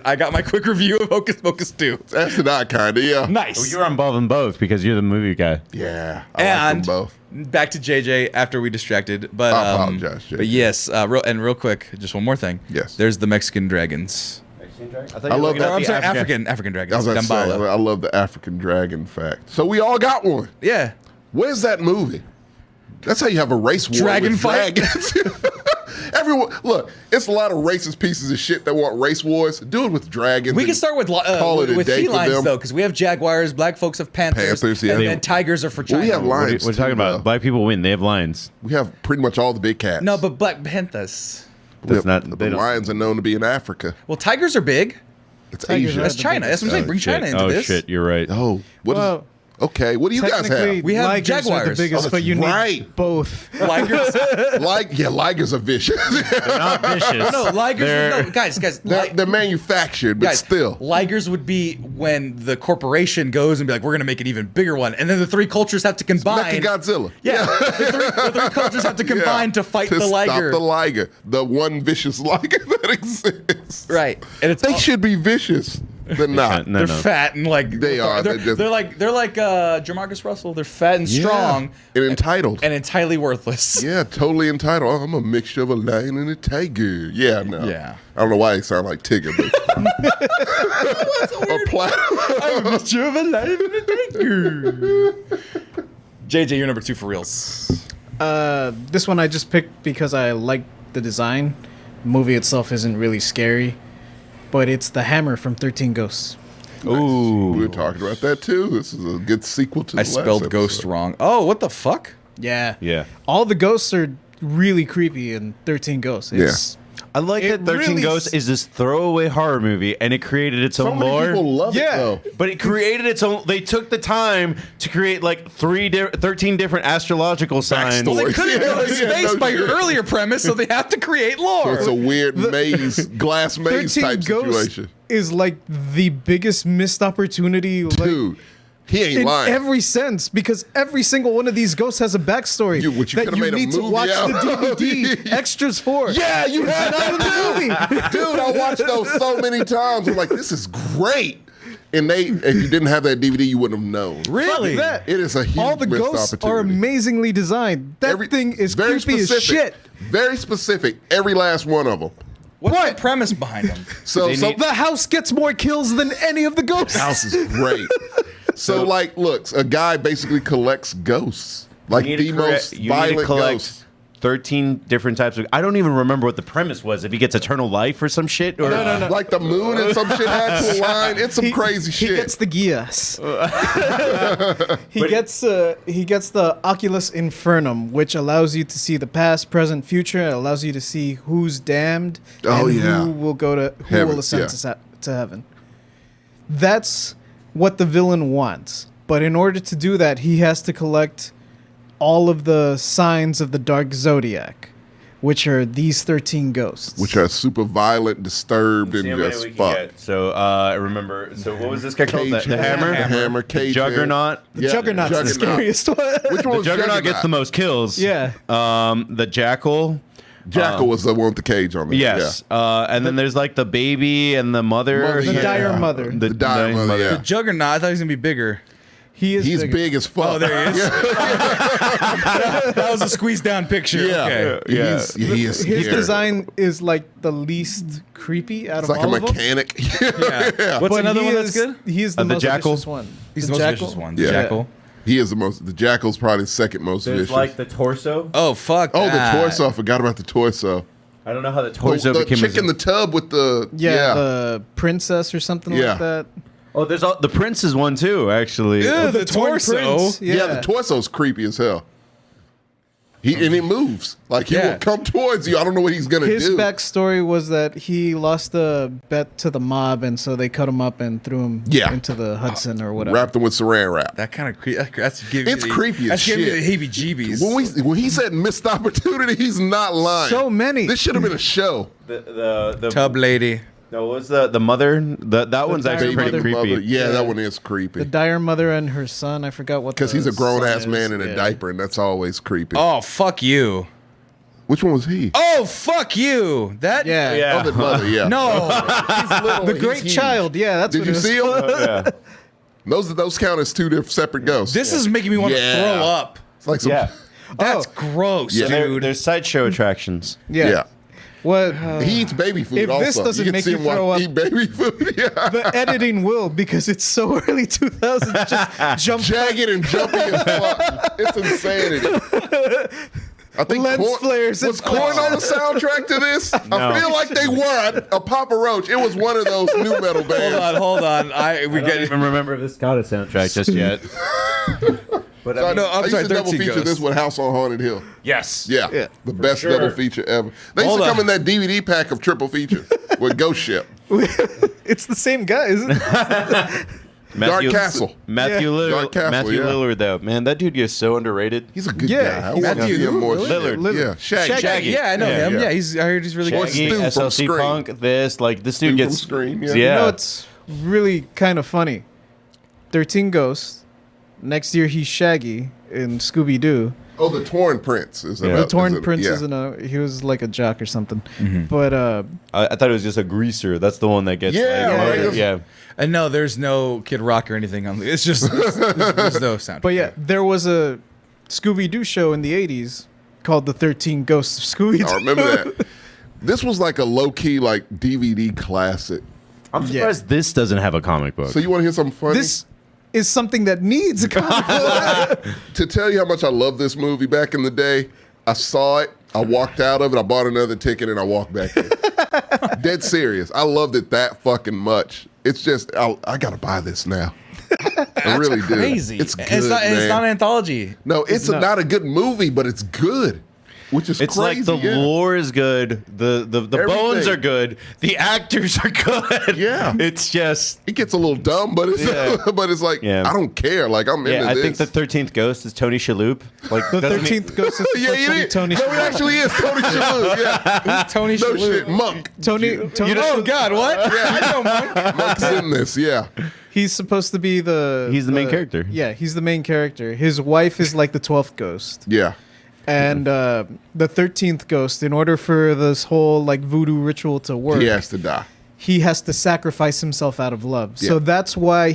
I got my quick review of Hocus Pocus 2. That's an eye, kinda. Yeah. Nice. Well, you're involved in both because you're the movie guy. Yeah. I like them both. Back to JJ after we distracted, but I apologize, JJ. But yes, real quick, just one more thing. Yes. There's the Mexican dragons. I love that. I'm sorry, African dragons. I was about to say, Dambala. I love the African dragon fact. So we all got one. Yeah. Where's that movie? That's how you have a race war Dragon with fight? dragons. Everyone, look, it's a lot of racist pieces of shit that want race wars. Do it with dragons. We can start with call it a day for felines them. though, because we have jaguars, black folks have panthers, yeah. and tigers are for Well, China. we have lions. We're talking too, about though. black people win. They have lions. We have pretty much all the big cats. No, but black panthers. That's not. The They don't- lions are known to be in Africa. Well, tigers are big. It's Tigers Asia. are That's the China. That's what I'm saying. Oh, Bring shit. China into Oh this. shit, you're right. Oh, what is? Well, Okay, what do you guys technically, have? We have ligers are the jaguars. biggest, Oh, but you right. need both. Ligers. Ligers are vicious. They're not vicious. No, ligers. They're- No, guys. they're manufactured, but Guys, still. ligers would be when the corporation goes and be like, we're going to make an even bigger one. And then the three cultures have to combine. Mechagodzilla. Yeah, the three cultures have to combine to fight the liger. Stop the liger. The one vicious liger that exists. Right. And it's They should be vicious. They're not. No, they're no. fat and like They are. They're, They're just- they're like Jamarcus Russell. They're fat and strong And entitled. and entirely worthless. Yeah, totally entitled. Oh, I'm a mixture of a lion and a tiger. Yeah, no. Yeah. I don't know why they sound like Tigger, but or platinum. JJ, you're number 2 for reals. This one I just picked because I like the design. The movie itself isn't really scary, but it's the hammer from 13 Ghosts. Ooh. We were talking about that too. This is a good sequel to the I last spelled ghost episode. wrong. Oh, what the fuck? Yeah. Yeah. All the ghosts are really creepy in 13 Ghosts. It's, I like It that 13 really Ghosts is this throwaway horror movie, and it created its So own many lore. people love Yeah. it though. But it created its own. They took the time to create like 13 different astrological signs. Backstory. They couldn't go to Yeah, space no by your shit. earlier premise, so they have to create So lore. it's a weird maze, glass maze 13 type Ghosts situation. is like the biggest missed opportunity. Like, Dude, he ain't in lying. every sense, because every single one of these ghosts has a backstory Which you that could've you made a need to movie watch out the of. DVD extras for. Yeah, you had not in that the movie. Dude, I watched those so many times. I'm like, this is great. And if you didn't have that DVD, you wouldn't have known. Really? Fuck that. It is a huge All the missed ghosts are opportunity. amazingly designed. That thing is very creepy as shit. Very specific. Every last one of them. What's the premise behind them? So, They need- The house gets more kills than any of the ghosts. house is great. So, like, look, a guy basically collects ghosts, like You need the to correct- most you need to violent collect ghosts. 13 different types of. I don't even remember what the premise was. If he gets eternal life or some shit, or No. Like the moon and some shit had to align. It's some crazy He shit. gets the Gias. he gets the Oculus Infernum, which allows you to see the past, present, future. It allows you to see who's damned Oh, and yeah. who will go to Heaven, will ascend yeah. to heaven. That's what the villain wants. But in order to do that, he has to collect all of the signs of the Dark Zodiac, which are these 13 ghosts. Which are super violent, disturbed, See and how many just we can fuck. get. So I remember. So what was this guy called? Cage The Hand, hammer. the hammer, The Cage Juggernaut. Hand. Yeah, Juggernaut's the scariest one. Which one The was Juggernaut gets the most kills. Yeah. The Jackal. Jackal was the one with the cage on it. Yes. And then there's like the baby and the mother. Mother, The yeah. dire mother. The dire mother, yeah. Juggernaut, I thought he was going to be bigger. He is He's bigger. big as fuck. Oh, there he is. That was a squeezed down picture. Yeah. Okay. Yeah. He is His scary. design is like the least creepy out It's of like a all of them. mechanic. Yeah. What's But another he one that's is- good? He's the The most Jackal? vicious one. He's the most Jackal? vicious one. Yeah. The Jackal. He is the Jackal's probably the second most There's vicious. like the torso. Oh, fuck Oh, the that. torso. I forgot about the torso. I don't know how the torso The became. chick in the tub with the Yeah, the princess or something Yeah. like that. Oh, there's the Prince's one too. Actually. Ew, the torn torso. prince. yeah. The torso's creepy as hell. And it moves. Like, he will come towards you. I don't know what he's going to do. His backstory was that he lost a bet to the mob, and so they cut him up and threw him into the Hudson or whatever. Wrapped him with saran wrap. That kind of creepy. It's creepy as shit. That's giving me the heebie-jeebies. When he said missed opportunity, he's not lying. So many. This should have been a show. The Tub lady. No, what's the mother? That one's actually pretty mother. creepy. Mother. Yeah, that one is creepy. The dire mother and her son. I forgot what. Because he's a grown-ass son man is. in a diaper, and that's always creepy. Oh, fuck you. Which one was he? Oh, fuck you. That? Yeah. Oh, the mother, yeah. No. He's little, The he's great huge. child. Yeah, that's Did what you it was. see him? Yeah. Those count as two different separate ghosts. This is making me want to Yeah. throw up. It's like some, Yeah. That's gross, Yeah. dude. There's sideshow attractions. yeah. What? He eats baby food If also. this doesn't you can make see you him throw up- eat baby food. Yeah. The editing will, because it's so early 2000s. Just jump. Jagged and jumpy as fuck. It's insanity. I think Lens flares and was Korn on the soundtrack to this? No. I feel like they were. A Papa Roach. It was one of those new metal bands. Hold on. We I don't get even remember if this got a soundtrack just yet. But So No, I'm I used sorry, to double 13 feature Ghosts. this with House on Haunted Hill. yes. Yeah, the best sure. double feature ever. They used Hold to come on. in that DVD pack of triple feature with Ghost Ship. It's the same guy, isn't it? Dark Castle. Matthew Yeah. Lillard. Dark Castle, Matthew yeah. Lillard, though, man, that dude gets so underrated. He's a good Yeah, guy. I he's- want to Matthew see him who? more. Lillard. Yeah, Shaggy. Shaggy. Yeah, I know Yeah, him. yeah. Yeah, I heard he's really Or good. Shaggy, Stu from SLC Scream. Punk, this, like, this dude Stu gets... from Scream, yeah. You know, it's really kind of funny. 13 Ghosts. Next year, he's Shaggy in Scooby Doo. Oh, the Torn Prince is Yeah. about, The Torn is it- Prince yeah. is he was like a jock or something. But I thought it was just a greaser. That's the one that gets... Yeah, like, right. loaded. Yeah. And no, there's no Kid Rock or anything on. It's just there's no sound. But yeah, there was a Scooby Doo show in the 80s called The 13 Ghosts of Scooby Doo. I remember that. This was like a low key like DVD classic. I'm surprised this doesn't have a comic book. So you want to hear something funny? This is something that needs a comic book. To tell you how much I love this movie back in the day, I saw it, I walked out of it, I bought another ticket, and I walked back in. Dead serious. I loved it that fucking much. It's just, I got to buy this now. I really do. Crazy. It's good, It's not man. an anthology. No, it's not. not a good movie, but it's good, which is It's crazy. like the yeah. lore is good, the bones Everything. are good, the actors are good. Yeah. It's just... It gets a little dumb, but it's Yeah. but it's like Yeah. I don't care. Like I'm Yeah, into I this. think the 13th Ghost is Tony Shalhoub. Like The doesn't he- 13th Ghost is yeah, supposed to be it Tony is. No, it Shalhoub. actually is Tony Shalhoub. Yeah, Tony no Shalhoub. shit, Monk. Tony Oh God, what? Yeah, I know, Monk. Monk's in this. Yeah, He's supposed to be the... He's the main character. Yeah, he's the main character. His wife is like the 12th ghost. yeah. And the 13th ghost, in order for this whole like voodoo ritual to work, He has to die. he has to sacrifice himself out of love. So Yeah. that's why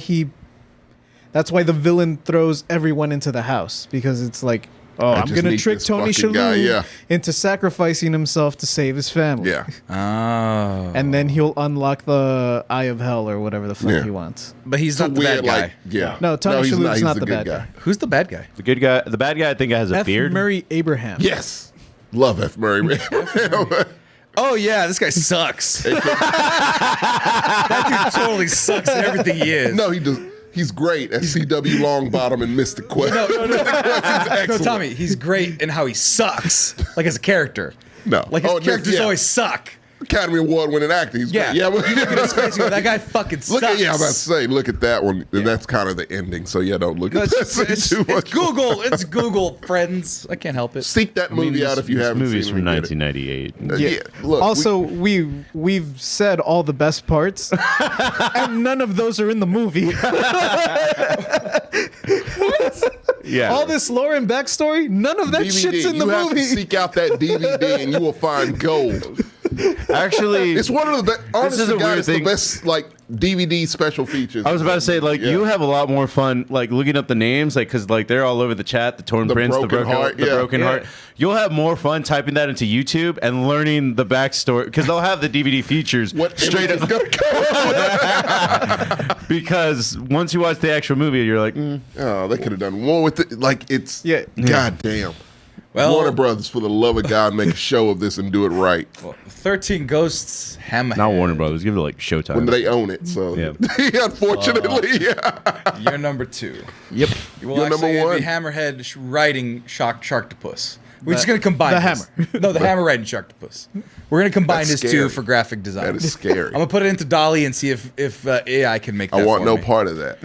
the villain throws everyone into the house, because it's like, oh, I'm just gonna need trick this Tony fucking guy, Shalhoub yeah. into sacrificing himself to save his family. Yeah, Oh. And then he'll unlock the Eye of Hell or whatever the fuck Yeah. he wants. But he's it's a not the bad weird guy. like yeah. No, Tony he's Shalhoub's He's not the the good bad guy. guy. Who's the bad guy? The good guy, the bad guy, I think has a F. beard. Murray Abraham. Yes, love F. Murray. Oh yeah, this guy sucks. That dude totally sucks at everything he is. No, he does. He's great at C.W. Longbottom and Mystic Quest. No, Excellent. Tommy, he's great in how he sucks, like as a character. No. Like his Oh, characters yeah. always suck. Academy Award winning actor. He's Yeah. great. Yeah, but Look at his face. You go, that guy fucking sucks. look at I'm about to say, look at that one. And that's kind of the ending. So yeah, don't look No, at that it's too much. Google. It's Google, friends. I can't help it. Seek that I mean, movie out this- if you this haven't movie's seen from it. and get it. 1998. Yeah. Look, Also, we've said all the best parts, and none of those are in the movie. Yeah. All this lore and backstory, none of that DVD, shit's in the you have to movie. seek out that DVD and you will find gold. Actually, It's one of the best. Honestly, is a weird it's the thing. best like DVD special features. I was about to say, like, Yeah. you have a lot more fun, like, looking up the names, like, because, like, they're all over the chat, the Torn The Prince, the Broken Broken Heart, the yeah. Broken Yeah. Heart. You'll have more fun typing that into YouTube and learning the backstory, because they'll have the DVD features what straight image up. is gonna go? Because once you watch the actual movie, you're like, Oh, they could have done more with it. Like it's Yeah. God damn. Well- Warner Brothers, for the love of God, make a show of this and do it right. Well, 13 Ghosts, Hammerhead. not Warner Brothers, give it like Showtime. When they own it, so Yeah. unfortunately, yeah. You're number 2. Yep. Well, You're actually, number it'd be one. Hammerhead writing Sharktopus. We're just gonna combine the this. hammer. No, the hammer riding sharktopus. We're gonna combine That's his two scary. for graphic design. That is scary. I'm gonna put it into Dolly and see if AI can make that. I want for no me. part of that.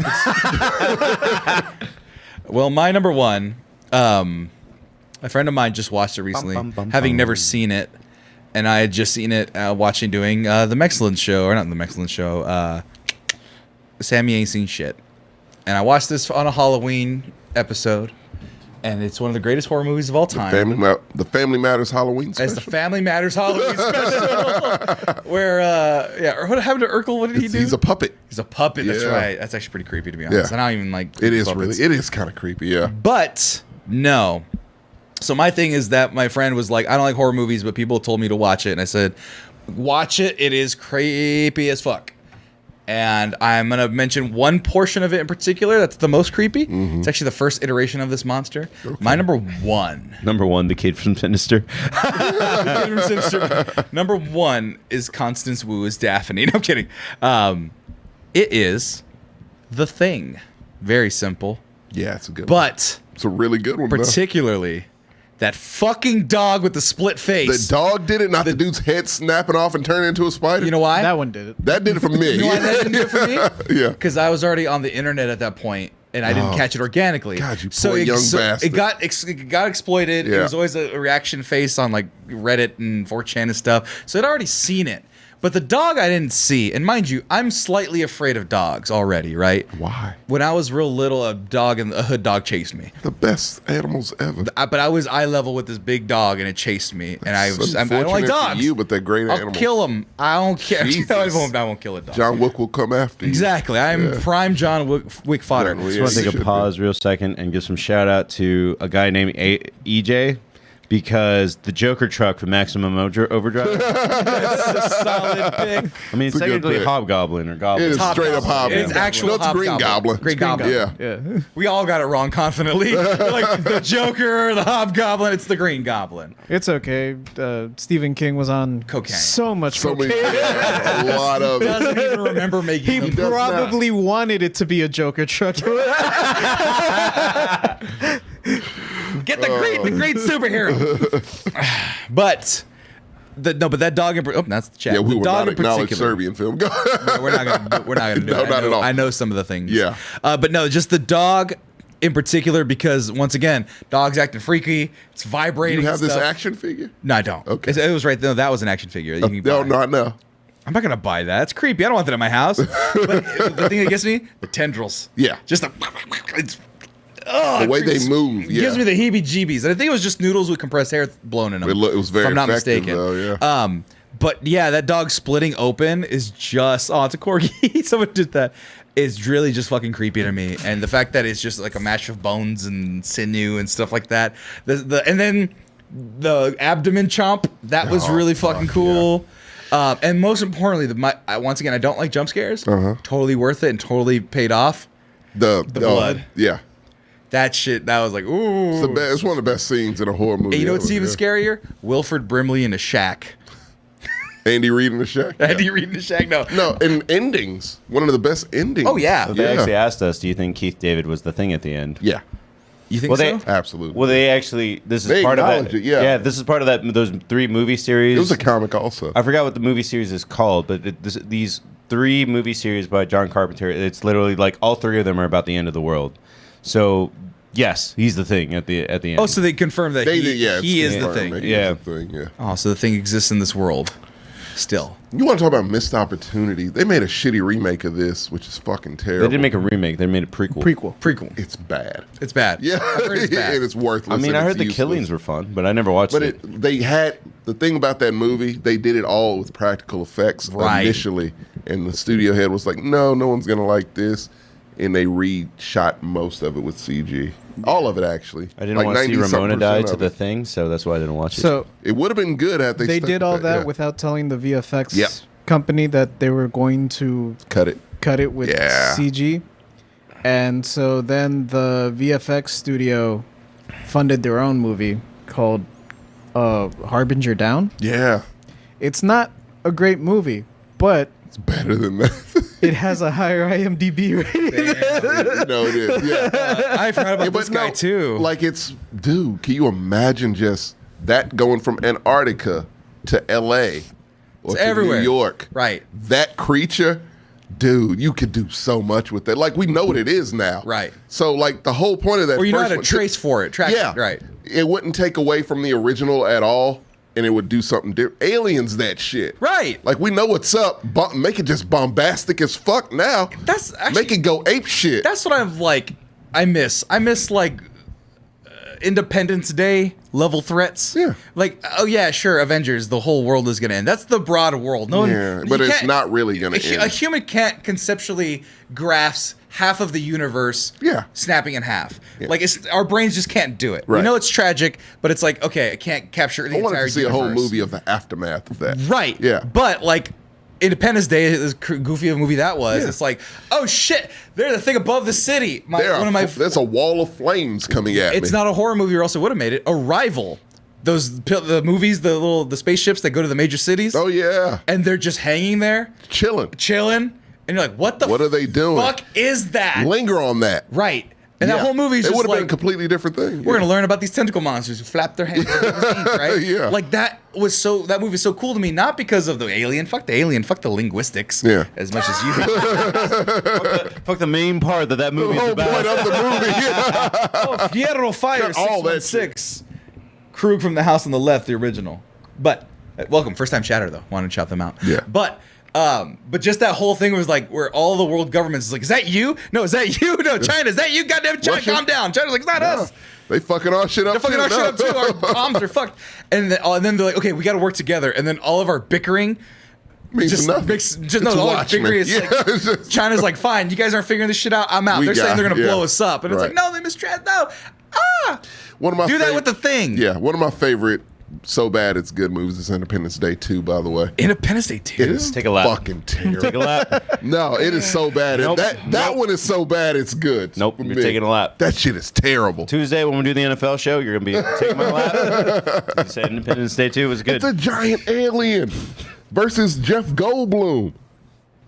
Well, my number one, a friend of mine just watched it recently, having never seen it, and I had just seen it doing the Mexcellence show, or not the Mexcellence show. Sammy ain't seen shit, and I watched this on a Halloween episode, and it's one of the greatest horror movies of all time. The Family Matters Halloween special. It's the Family Matters Halloween special, where or what happened to Urkel? What did he do? He's a puppet. He's a puppet. That's Yeah. right. That's actually pretty creepy, to be honest. Yeah. I don't even like. It is puppets. really. It is kind of creepy. Yeah. But no. So my thing is that my friend was like, I don't like horror movies, but people told me to watch it, and I said, watch it. It is creepy as fuck. And I'm gonna mention one portion of it in particular that's the most creepy. Mm-hmm. It's actually the first iteration of this monster. My number one. Number one, the kid from Sinister. Number one is Constance Wu as Daphne. No, I'm kidding. It is The Thing. Very simple. Yeah, it's a good. But it's a really good one. particularly that fucking dog with the split face. The dog did it, not the dude's head snapping off and turning into a spider. You know why? That one did it. That did it for me. You know why that didn't do it for me? Yeah. Because I was already on the internet at that point, and I didn't catch it organically. God, you poor young bastard. It got exploited. It Yeah. was always a reaction face on like Reddit and 4chan and stuff. So I'd already seen it. But the dog I didn't see. And mind you, I'm slightly afraid of dogs already, right? Why? When I was real little, a hood dog chased me. The best animals ever. But I was eye level with this big dog, and it chased me. And I don't like Unfortunate for dogs. you, but they're great I'll animals. kill them. I don't care. Jesus. I won't kill a dog. John Wick will come after you. Exactly. I'm prime John Wick fodder. John Wick. I just want to Yeah, take you a should pause real second and give some shout out to a guy named EJ, because the Joker truck from Maximum Overdrive. That's a solid pick. I mean, It's it's a good technically pick. Hobgoblin or It Goblin. is straight up Hobgoblin. It's actual No, it's Green Hobgoblin. Goblin. Green Goblin. Yeah. Yeah. We all got it wrong confidently. Like the Joker, the Hobgoblin, it's the Green Goblin. It's okay. Stephen King was on Cocaine. so much So cocaine. many, a lot of it. Doesn't even remember making He them. does not. probably wanted it to be a Joker truck. Get the great superhero. But that dog in that's the chat. Yeah, we the will dog not in acknowledge particular. Serbian film. We're not gonna do No, it. not at all. I know some of the things. Yeah. But no, just the dog in particular, because once again, dog's acting freaky. It's vibrating. You have and this stuff. action figure? No, I don't. Okay. It was right there. That was an action figure. You can No, buy. not now. I'm not gonna buy that. It's creepy. I don't want that in my house. But the thing that gets me, the tendrils. Yeah. Just it's. The way they move, It gives yeah. me the heebie-jeebies. And I think it was just noodles with compressed air blown in them. It was very if I'm not effective, mistaken. though, yeah. But yeah, that dog splitting open is just it's a corgi. Someone did that. It's really just fucking creepy to me. And the fact that it's just like a mash of bones and sinew and stuff like that. And then the abdomen chomp, that was really fucking cool. And most importantly, once again, I don't like jump scares. Totally worth it and totally paid off. The blood. Yeah. That shit, that was like, ooh. It's one of the best scenes in a horror movie. And you know what's ever, even yeah. scarier? Wilford Brimley in a shack. Andy Reid in the shack? Andy Reid in the shack? No. No, and endings. One of the best endings. Oh, yeah. They actually asked us, do you think Keith David was the Thing at the end? Yeah, You think Well, so? absolutely. Well, they actually, this is They part of that. acknowledge it, yeah. Yeah, this is part of that. Those 3 movie series. it was a comic also. I forgot what the movie series is called, but these 3 movie series by John Carpenter, it's literally like all 3 of them are about the end of the world. So yes, he's the Thing at the end. Oh, so they confirmed that he is the confirmed thing. that he Yeah. is the thing, yeah. Oh, so the thing exists in this world still. You want to talk about missed opportunity? They made a shitty remake of this, which is fucking terrible. They didn't make a remake; they made a prequel. Prequel. It's bad. It's bad. Yeah, I've heard it's bad. and it's worthless. I mean, and I heard it's the useless. killings were fun, but I never watched But it. they had the thing about that movie. They did it all with practical effects Right. initially, and the studio head was like, "No, no one's gonna like this," and they reshot most of it with CG. All of it actually. I didn't Like want to see 90-something Ramona die percent to of the it. Thing, so that's why I didn't watch it. So It would have been good had they stuck did with all that yeah. without telling the VFX Yep. company that they were going to cut it. cut it with Yeah. CG. And so then the VFX studio funded their own movie called Harbinger Down. Yeah, It's not a great movie, but it's better than that. It has a higher IMDb rating. You know it is. Yeah. I forgot about this guy too. Like dude, can you imagine just that going from Antarctica to LA or to everywhere. New York? Right. That creature, dude, you could do so much with that. Like we know what it is now. Right. So like the whole point of that Or you know how first to one- trace for it. Track Yeah. it. Right. It wouldn't take away from the original at all. And it would do something different. Aliens, that shit. Right. Like, we know what's up. Make it just bombastic as fuck now. That's actually, Make it go ape shit. That's what I miss. I miss like Independence Day level threats. Yeah. Like, oh yeah, sure, Avengers, the whole world is gonna end. That's the broad world. No Yeah, one, but you it's can't- not really gonna end. A human can't conceptually grasp half of the universe Yeah. snapping in half. Yeah. Like our brains just can't do it. We Right. know it's tragic, but it's like, okay, I can't capture the I wanted entire to see universe. a whole movie of the aftermath of that. Right. Yeah. But like Independence Day, as goofy of a movie that was, Yeah. it's like, oh shit, there's a thing above the city. There's a wall of flames coming at me. It's not a horror movie, or else it would have made it. Arrival. The movies, the spaceships that go to the major cities. Oh, yeah. And they're just hanging there, Chilling. and you're like, what What are they doing? fuck is that? Linger on that. Right. And that Yeah. whole movie is It just would have like, been a completely different thing. we're gonna learn about these tentacle monsters who flap their hands, right? Yeah. Like that movie is so cool to me, not because of the alien, fuck the linguistics, Yeah. as much as you. Fuck the main part that The movie is whole about. point of the movie. Yeah. Oh, Fierro Fire Got all that 616. Krug from the house on the left, the original. But welcome, first time chatter though. Want to shout them out. Yeah. But just that whole thing was like where all the world governments is like, is that you? No, is that you? No, China, is that you? Goddamn China, Russia? calm down. China's like, it's not us. They fucking our shit up They're fucking too. our shit up too. No. Our bombs are fucked. And then they're like, okay, we got to work together. And then all of our bickering Means just nothing. makes It's all our Watchmen. bickering is Yeah, like, it's just- China's like, fine, you guys aren't figuring this shit out. I'm out. We They're saying got they're gonna it, yeah. blow us up, and it's Right. like, no, they mistrust. No, One of my do that fav- with the thing. Yeah, one of my favorite so bad it's good movies is Independence Day 2, by the way. Independence Day 2. It is Take a lap. fucking terrible. Take a lap. No, it is so bad. Nope. That Nope. one is so bad it's good. Nope, for you're me. taking a lap. That shit is terrible. Tuesday when we do the NFL show, you're gonna be taking my lap. You said Independence Day 2 was good. It's a giant alien versus Jeff Goldblum.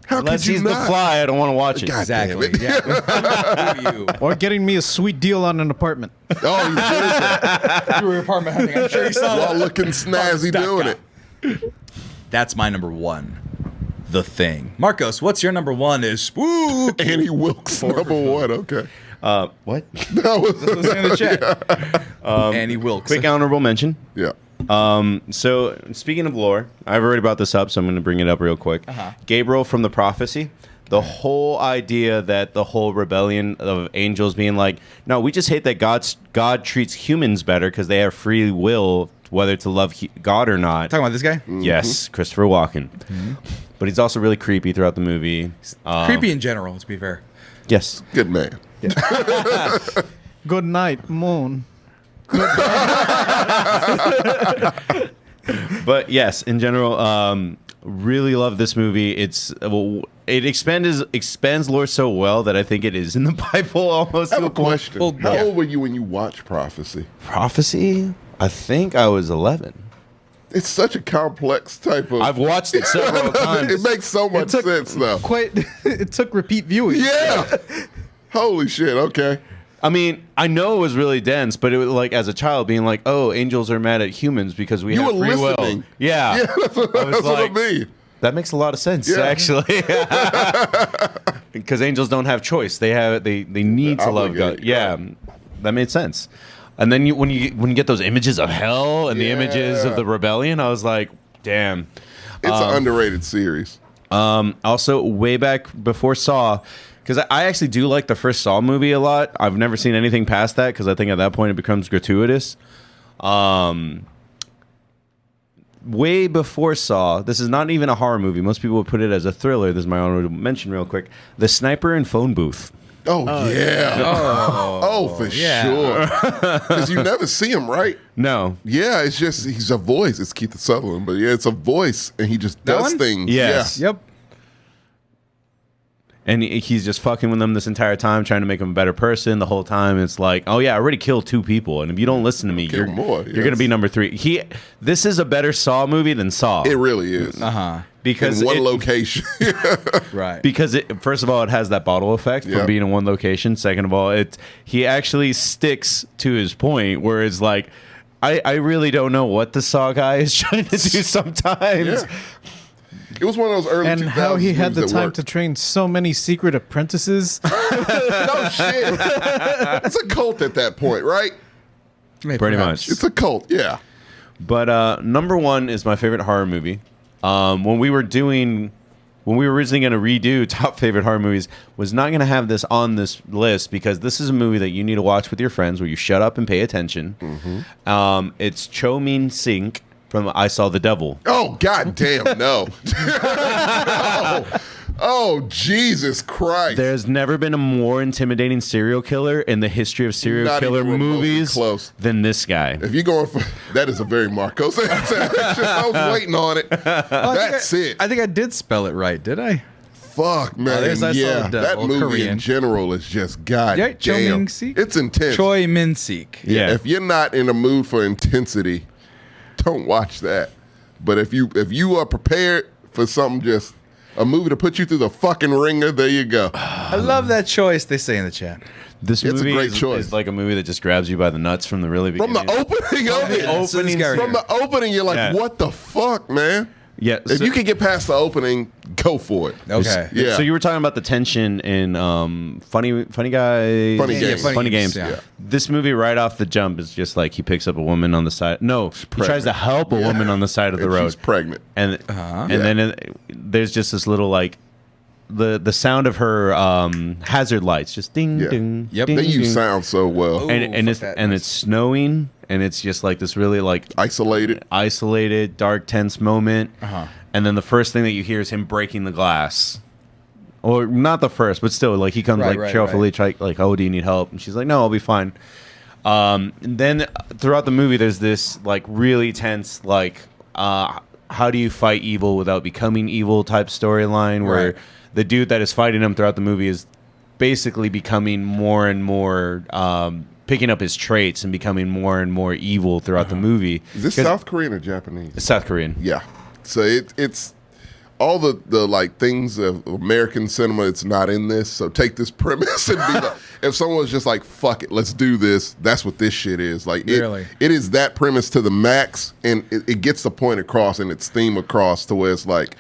How Unless could you he's not? the Fly, I don't want to watch it. God Exactly. damn it. Yeah. you. Or getting me a sweet deal on an apartment. Oh, you did that You were apartment hunting. I'm sure you saw while that. looking snazzy That doing guy. it. That's my number one. The Thing. Marcos, what's your number one? Is Spook. Annie Wilkes, number one. Okay. What? That was, In the chat. Annie Wilkes. Quick honorable mention. yeah. So speaking of lore, I've already brought this up, so I'm going to bring it up real quick. Gabriel from the Prophecy. The whole idea that the whole rebellion of angels being like, no, we just hate that God treats humans better because they have free will, whether to love God or not. Talking about this guy? Yes, Christopher Walken. But he's also really creepy throughout the movie. Creepy in general, to be fair. Yes. Good man. Good night, moon. But yes, in general, really love this movie. It expands lore so well that I think it is in the Bible almost I have to a a point. question. Well, How yeah. old were you when you watched Prophecy? Prophecy? I think I was 11. It's such a complex type of. I've watched it several times. It makes so much took- sense, though. It took repeat viewing. Yeah. Holy shit. Okay. I mean, I know it was really dense, but it was like as a child being like, "Oh, angels are mad at humans because we You have were free listening. will." Yeah, Yeah, that's what I mean. That makes a lot of sense, Yeah. actually. Because angels don't have choice; they need to love God. Obligated, Yeah, right. that made sense. And then when you get those images of hell and the images Yeah. of the rebellion, I was like, "Damn." It's an underrated series. Also, way back before Saw, because I actually do like the first Saw movie a lot. I've never seen anything past that because I think at that point it becomes gratuitous. Way before Saw, this is not even a horror movie. Most people would put it as a thriller. This is my honorable mention real quick. The Sniper and Phone Booth. Oh, yeah. Oh, for yeah. sure. Because you never see him, right? No. Yeah, it's just, he's a voice. It's Keith Sutherland, but yeah, it's a voice, and he just does one? things. Yes. Yeah. Yep. And he's just fucking with them this entire time, trying to make him a better person. The whole time, it's like, oh yeah, I already killed 2 people, and if you don't listen to me, Kill you're more, you're gonna be number 3. This is a better Saw movie than Saw. It really is. Uh-huh. Because in one it- location. Right. Because first of all, it has that bottle effect from Yep. being in one location. Second of all, he actually sticks to his point where it's like, I really don't know what the Saw guy is trying to do sometimes. Yeah. It was one of those early And 2000s how he had the movies that time worked. to train so many secret apprentices. No shit. It's a cult at that point, right? Pretty much. It's a cult, yeah. But number one is my favorite horror movie. When we were originally going to redo top favorite horror movies, was not going to have this on this list because this is a movie that you need to watch with your friends where you shut up and pay attention. Mm-hmm. It's Cho Min Sink from I Saw the Devil. Oh, god damn, no. No. Oh, Jesus Christ. There's never been a more intimidating serial killer in the history of serial Not killer even remotely movies close. than this guy. If you're going for that, is a very Marcos answer. I was waiting on it. That's it. I think I did spell it right, did I? Fuck, man. there's I Saw Yeah, the that Devil, movie Korean. in general is just god Yeah, Cho damn. Min-sik? It's intense. Choi Min-sik. Yeah. If you're not in a mood for intensity, don't watch that. But if you are prepared for something, just a movie to put you through the fucking ringer, there you go. I love that choice they say in the chat. This It's a movie great is, choice. is like a movie that just grabs you by the nuts from the really From beginning. the opening of it, Yeah, so this guy right from here. the opening, you're like, Yeah. what the fuck, man? Yeah, If so- you can get past the opening, go for it. Okay. Yeah. So you were talking about the tension in Funny Guy, Funny Yeah, Games. Funny Games. Games, yeah. This movie right off the jump is just like he picks up a woman on the side. No, he tries to help a woman on the side of the And road, she's pregnant. and Yeah. then there's just this little like the sound of her hazard lights just ding Yeah. ding. Yep. ding, They use ding. sound so well. Ooh. and fuck it's that and noise. it's snowing and it's just like this really like Isolated. isolated, dark, tense moment. Uh-huh. And then the first thing that you hear is him breaking the glass. Or not the first, but still, like he comes Right, like right, cheerfully, like, "Oh, do you need help?" And she's like, "No, I'll be fine." And then throughout the movie, there's this like really tense, like, how do you fight evil without becoming evil type storyline, where Right. the dude that is fighting him throughout the movie is basically becoming more and more, picking up his traits and becoming more and more evil throughout the movie. Is this 'Cause- South Korean or Japanese? It's South Korean. Yeah. So it's all the like things of American cinema. It's not in this. So take this premise and be like, if someone was just like, "Fuck it, let's do this." That's what this shit is. Like, Really? it is that premise to the max, and it gets the point across and its theme across to where it's like.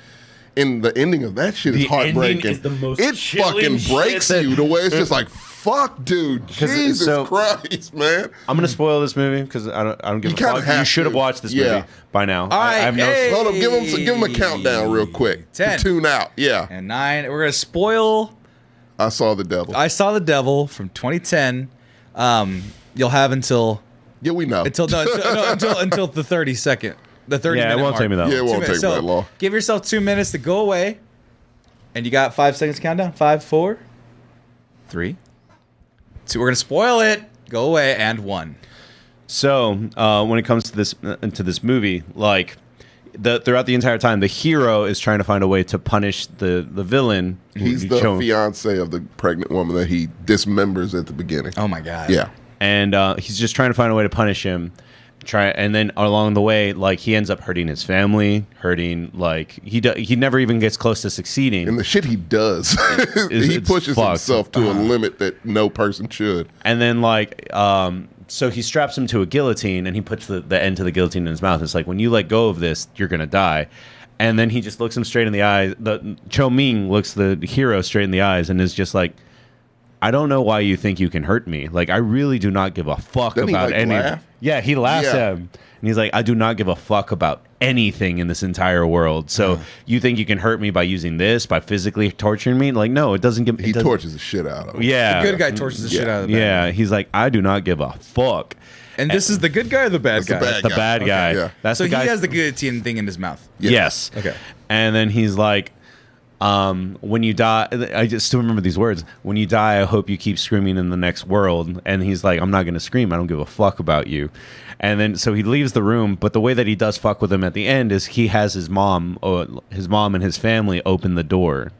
And the ending of that shit is The ending heartbreaking. is the most it chilling fucking shit breaks that- you to where it's just like, fuck, dude, Jesus so- Christ, man. I'm gonna spoil this movie because I don't give You a kinda fuck. have You should have to. watched this Yeah. movie by now. All right, I have no. hey. Hold up, give him a countdown real quick 10. to tune out. Yeah, And 9. We're gonna spoil I saw the devil. I Saw the Devil from 2010. You'll have until Yeah, we know. until the 30-second. The 30 Yeah, it minute won't mark. take me that long. Yeah, it won't 2 take minutes. So that long. give yourself 2 minutes to go away. And you got 5 seconds countdown. 5, 4, 3, 2. We're gonna spoil it. Go away and 1. So when it comes to this movie, like throughout the entire time, the hero is trying to find a way to punish the villain. He's who the show- fiance of the pregnant woman that he dismembers at the beginning. Oh my god. Yeah, and he's just trying to find a way to punish him. And then along the way, like he ends up hurting his family, like he never even gets close to succeeding. and the shit he does, he it's pushes fucked. himself to a limit that no person should. And then so he straps him to a guillotine and he puts the end to the guillotine in his mouth. It's like, when you let go of this, you're gonna die. And then he just looks him straight in the eyes. Cho Ming looks the hero straight in the eyes and is just like, I don't know why you think you can hurt me. Like, I really do not give a fuck Doesn't he, about like, any. laugh? Yeah, he laughs Yeah. at him. And he's like, I do not give a fuck about anything in this entire world. So you think you can hurt me by using this, by physically torturing me? Like, no, it doesn't give. He tortures the shit out of him. Yeah. The good guy torches the shit out of the bad Yeah, guy. he's like, I do not give a fuck. And this is the good guy or the bad That's the guy? bad The guy. bad guy. yeah. That's So the he guy. has the guillotine thing in his mouth. Yeah. Yes. Okay. And then he's like, when you die, I just still remember these words. When you die, I hope you keep screaming in the next world. And he's like, I'm not going to scream. I don't give a fuck about you. And then so he leaves the room. But the way that he does fuck with him at the end is he has his mom and his family open the door.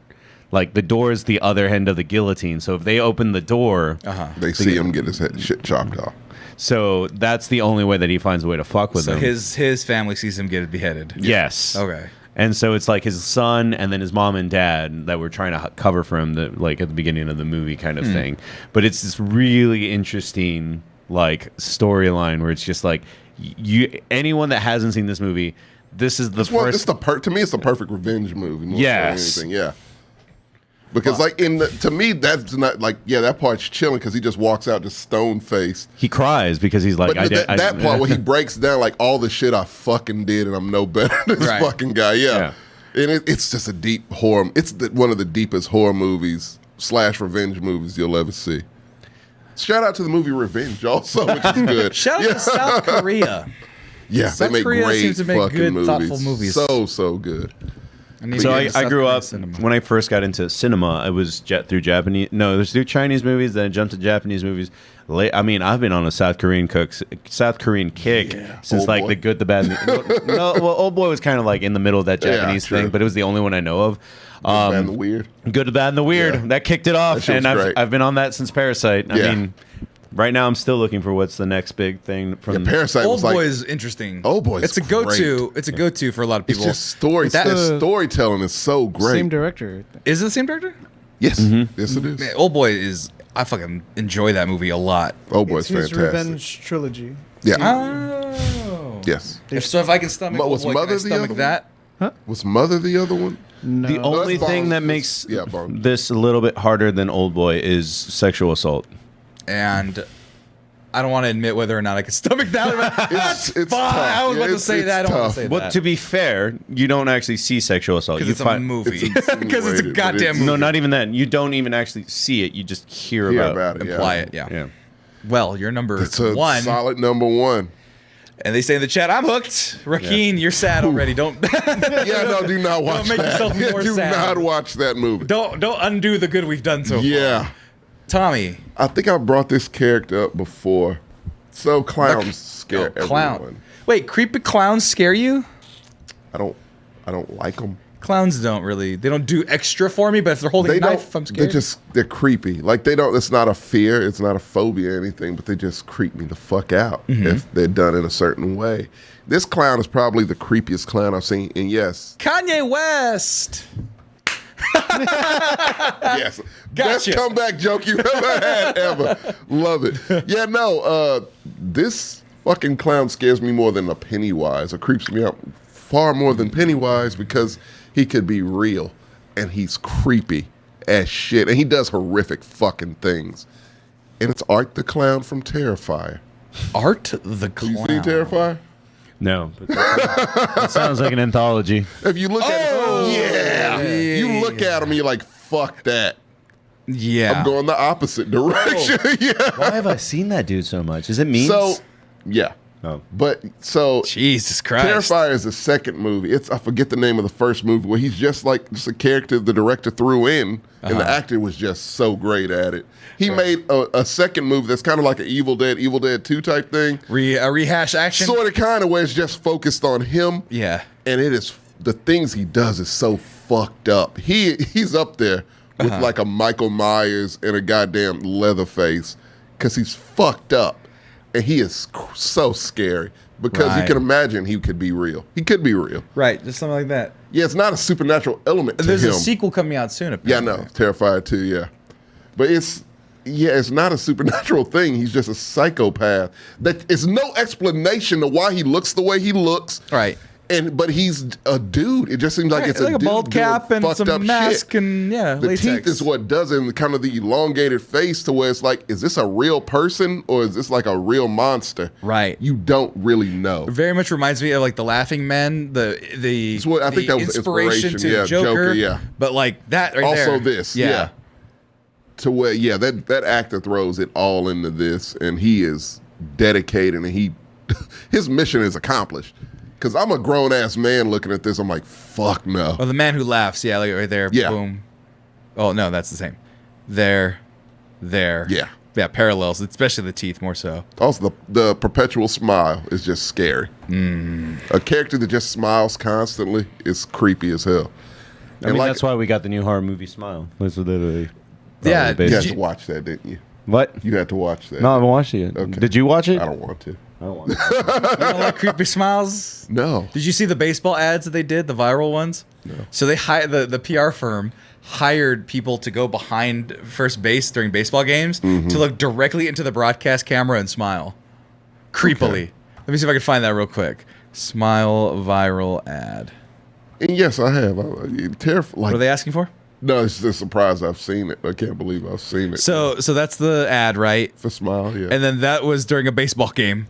Like, the door is the other end of the guillotine. So if they open the door, They see him get his head shit chopped off. so that's the only way that he finds a way to fuck with So him. his family sees him get beheaded. Yes. Okay. And so it's like his son and then his mom and dad that were trying to cover for him, like at the beginning of the movie kind of thing. But it's this really interesting like storyline where it's just like anyone that hasn't seen this movie, this is the first. To me, it's the perfect revenge movie. More Yes. than anything. Yeah. Because to me, that's not like that part's chilling because he just walks out just stone faced. He cries because he's like, But that part where he breaks down like all the shit I fucking did and I'm no better than this fucking guy. Yeah. And it's just a deep horror. It's one of the deepest horror movies / revenge movies you'll ever see. Shout out to the movie Revenge also, which is good. Shout out to South Korea. Yeah, South they make Korea great seems to make fucking good, movies. thoughtful movies. So good. So I grew up when I first got into cinema. It was through Japanese. No, it was through Chinese movies. Then I jumped to Japanese movies. I mean, I've been on a South Korean kick since Old like Boy. The Good, the Bad. Well, Old Boy was kind of like in the middle of that Japanese true. thing, but it was the only one I know of. Bad and the Weird. Good, the Bad, and the Weird. Yeah. That kicked it off, That shit was and great. I've been on that since Parasite. I Yeah. mean, right now I'm still looking for what's the next big thing from. Parasite Old was like Boy is interesting. Old Boy is It's a go-to. great. It's a go-to for a lot of it's people. just story. That- The storytelling is so great. Same director. Is it the same director? Yes, yes it is. Man, Old Boy is. I fucking enjoy that movie a lot. Old Boy's It's his fantastic. Revenge trilogy. Yeah. Oh. Yes. So if I can stomach Was Old Boy, Mother can I the stomach other that? Was Mother the other one? No. The only that's thing Bones. that makes Bones. this a little bit harder than Old Boy is sexual assault. And I don't want to admit whether or not I can stomach that. That's It's fine. tough. I was Yeah, about to say it's that. I don't want tough. to say But that. to be fair, you don't actually see sexual assault. Because You it's a find- movie. It's Because it's a insinuated, but goddamn it's- movie. No, not even that. You don't even actually see it. You just hear Hear about, about it. Imply yeah. it, yeah. Yeah. Well, you're number It's a one. solid number one. And they say in the chat, I'm hooked. Rakeen, you're sad already. Don't Yeah, no, do not watch make that. yourself more do sad. not watch that movie. don't undo the good we've done so far. Yeah. Tommy. I think I brought this character up before. So clowns scare Clown. everyone. Wait, creepy clowns scare you? I don't like them. Clowns don't really. They don't do extra for me, but if they're holding a knife, I'm scared. They're creepy. Like they don't. It's not a fear. It's not a phobia or anything. But they just creep me the fuck out if they're done in a certain way. This clown is probably the creepiest clown I've seen. And yes, Kanye West. yes, best Gotcha. comeback joke you ever had ever. Love it. Yeah, no. This fucking clown scares me more than a Pennywise. It creeps me out far more than Pennywise because he could be real and he's creepy as shit and he does horrific fucking things. And it's Art the Clown from Terrifier. Art the You Clown. seen Terrifier? No. But that sounds like an anthology. If you look at you look at him and you're like, fuck that. Yeah. I'm going the opposite direction. yeah. Why have I seen that dude so much? Is it memes? So, yeah. Oh. But so Jesus Christ. Terrifier is the second movie. I forget the name of the first movie where he's just a character the director threw in, and the actor was just so great at it. He made a second movie that's kind of like an Evil Dead 2 type thing. A rehash action. Sort of kind of where it's just focused on him. Yeah. And it is the things he does is so fucked up. He's up there with like a Michael Myers and a goddamn Leatherface because he's fucked up. And he is so scary because you Right. can imagine he could be real. He could be real. Right. Just something like that. Yeah, it's not a supernatural element to There's him. a sequel coming out soon. Yeah, I Apparently. know. Terrifier 2, yeah. But it's not a supernatural thing. He's just a psychopath. That is no explanation to why he looks the way he looks. Right. But he's a dude. It just seems like Right, it's like a a dude bald doing cap and fucked some up mask shit. and The latex. teeth is what does it, and kind of the elongated face to where it's like, is this a real person or is this like a real monster? Right. You don't really know. Very much reminds me of like the Laughing Men, the what- I think that was the inspiration, to yeah, Joker, Joker, yeah. But like that right Also there. this, yeah. To where, that actor throws it all into this, and he is dedicated, and his mission is accomplished. Because I'm a grown ass man looking at this, I'm like, fuck no. Oh, the man who laughs. Yeah, like right there. Yeah. Boom. Oh no, that's the same. There. Yeah. Yeah, parallels, especially the teeth more so. Also, the perpetual smile is just scary. A character that just smiles constantly is creepy as hell. I mean, that's why we got the new horror movie Smile. That's literally Yeah, You based. had to watch that, didn't you? What? You had to watch that. No, I haven't watched it yet. Okay. Did you watch it? I don't want to. I don't want to. You don't like creepy smiles? No. Did you see the baseball ads that they did, the viral ones? No. So they the PR firm hired people to go behind first base during baseball games to look directly into the broadcast camera and smile. Creepily. Okay. Let me see if I can find that real quick. Smile viral ad. And yes, I have. I'm terrified. What are they asking for? No, it's just a surprise. I've seen it. I can't believe I've seen it. So that's the ad, right? for smile, yeah. And then that was during a baseball game.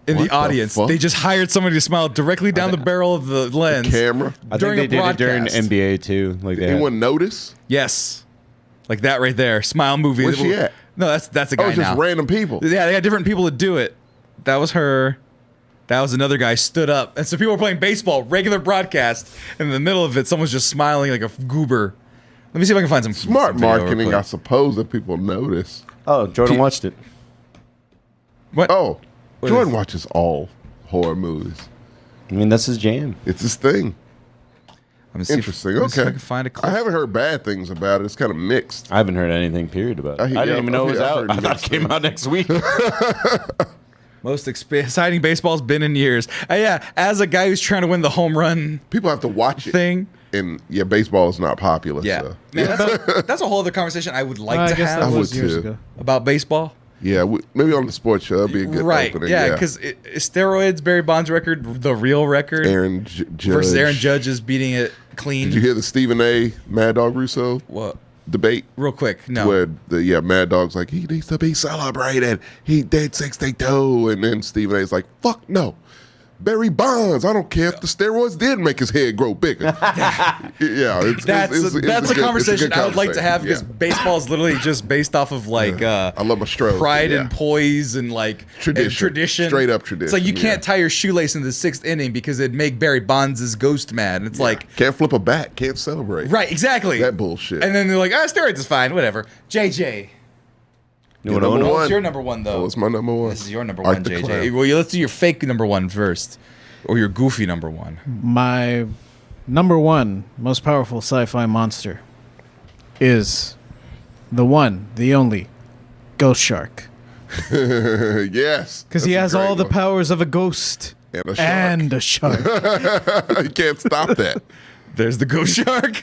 In What the the audience, fuck? they just hired somebody to smile directly down the barrel of the lens. camera. I think during they a did it during broadcast. NBA too. Like they had- Anyone notice? Yes, like that right there. Smile movie. Where's she at? No, that's a guy Oh, it's just now. random people. Yeah, they got different people to do it. That was her. That was another guy stood up, and so people were playing baseball, regular broadcast. And in the middle of it, someone's just smiling like a goober. Let me see if I can find some Smart some video real marketing, quick. I suppose, that people notice. Oh, Jordan watched it. What? Oh, What Jordan is- watches all horror movies. I mean, that's his jam. It's his thing. Let me see Interesting. Let me see if Okay. I can find a I clip. haven't heard bad things about it. It's kind of mixed. I haven't heard anything, period, about it. I I, hear- didn't yeah, even know it was I've out. heard I thought it mixed came things. out next week. Most exciting baseball's been in years. Yeah, as a guy who's trying to win the home run People have to watch it. thing. And yeah, baseball is not popular. Yeah, So. man, that's a whole other conversation I would like I to guess have that I was would years too. ago. about baseball. Yeah, maybe on the sports show that'd be a good Right? opening. Yeah, because steroids, Barry Bonds record, the real record Aaron Judge versus Aaron Judge is beating it clean. Did you hear the Stephen A. Mad Dog Russo What? debate? Real quick, no. Where Mad Dog's like, he needs to be celebrated. He did 62. And then Stephen A's like, fuck no. Barry Bonds, I don't care if the steroids did make his head grow bigger. It's That's a good- conversation good I would like to have because conversation. baseball is literally just based off of like I love my stroke. pride Yeah. and poise and like Tradition. and tradition. Straight up tradition, It's like you yeah. can't tie your shoelace in the 6th inning because it'd make Barry Bonds' ghost mad. It's like Can't flip a bat, can't celebrate. right, exactly That bullshit. And then they're like, steroids is fine, whatever. JJ, You Your know number what? one. what's your number one though? Oh, it's my number one. This is your number Art one, the JJ. Clown. Well, let's do your fake number one first, or your goofy number one. My number one most powerful sci-fi monster is the one, the only, Ghost Shark. Yes. Because he that's a has all great the one. powers of a ghost And a shark. and a shark. You can't stop that. There's the ghost shark.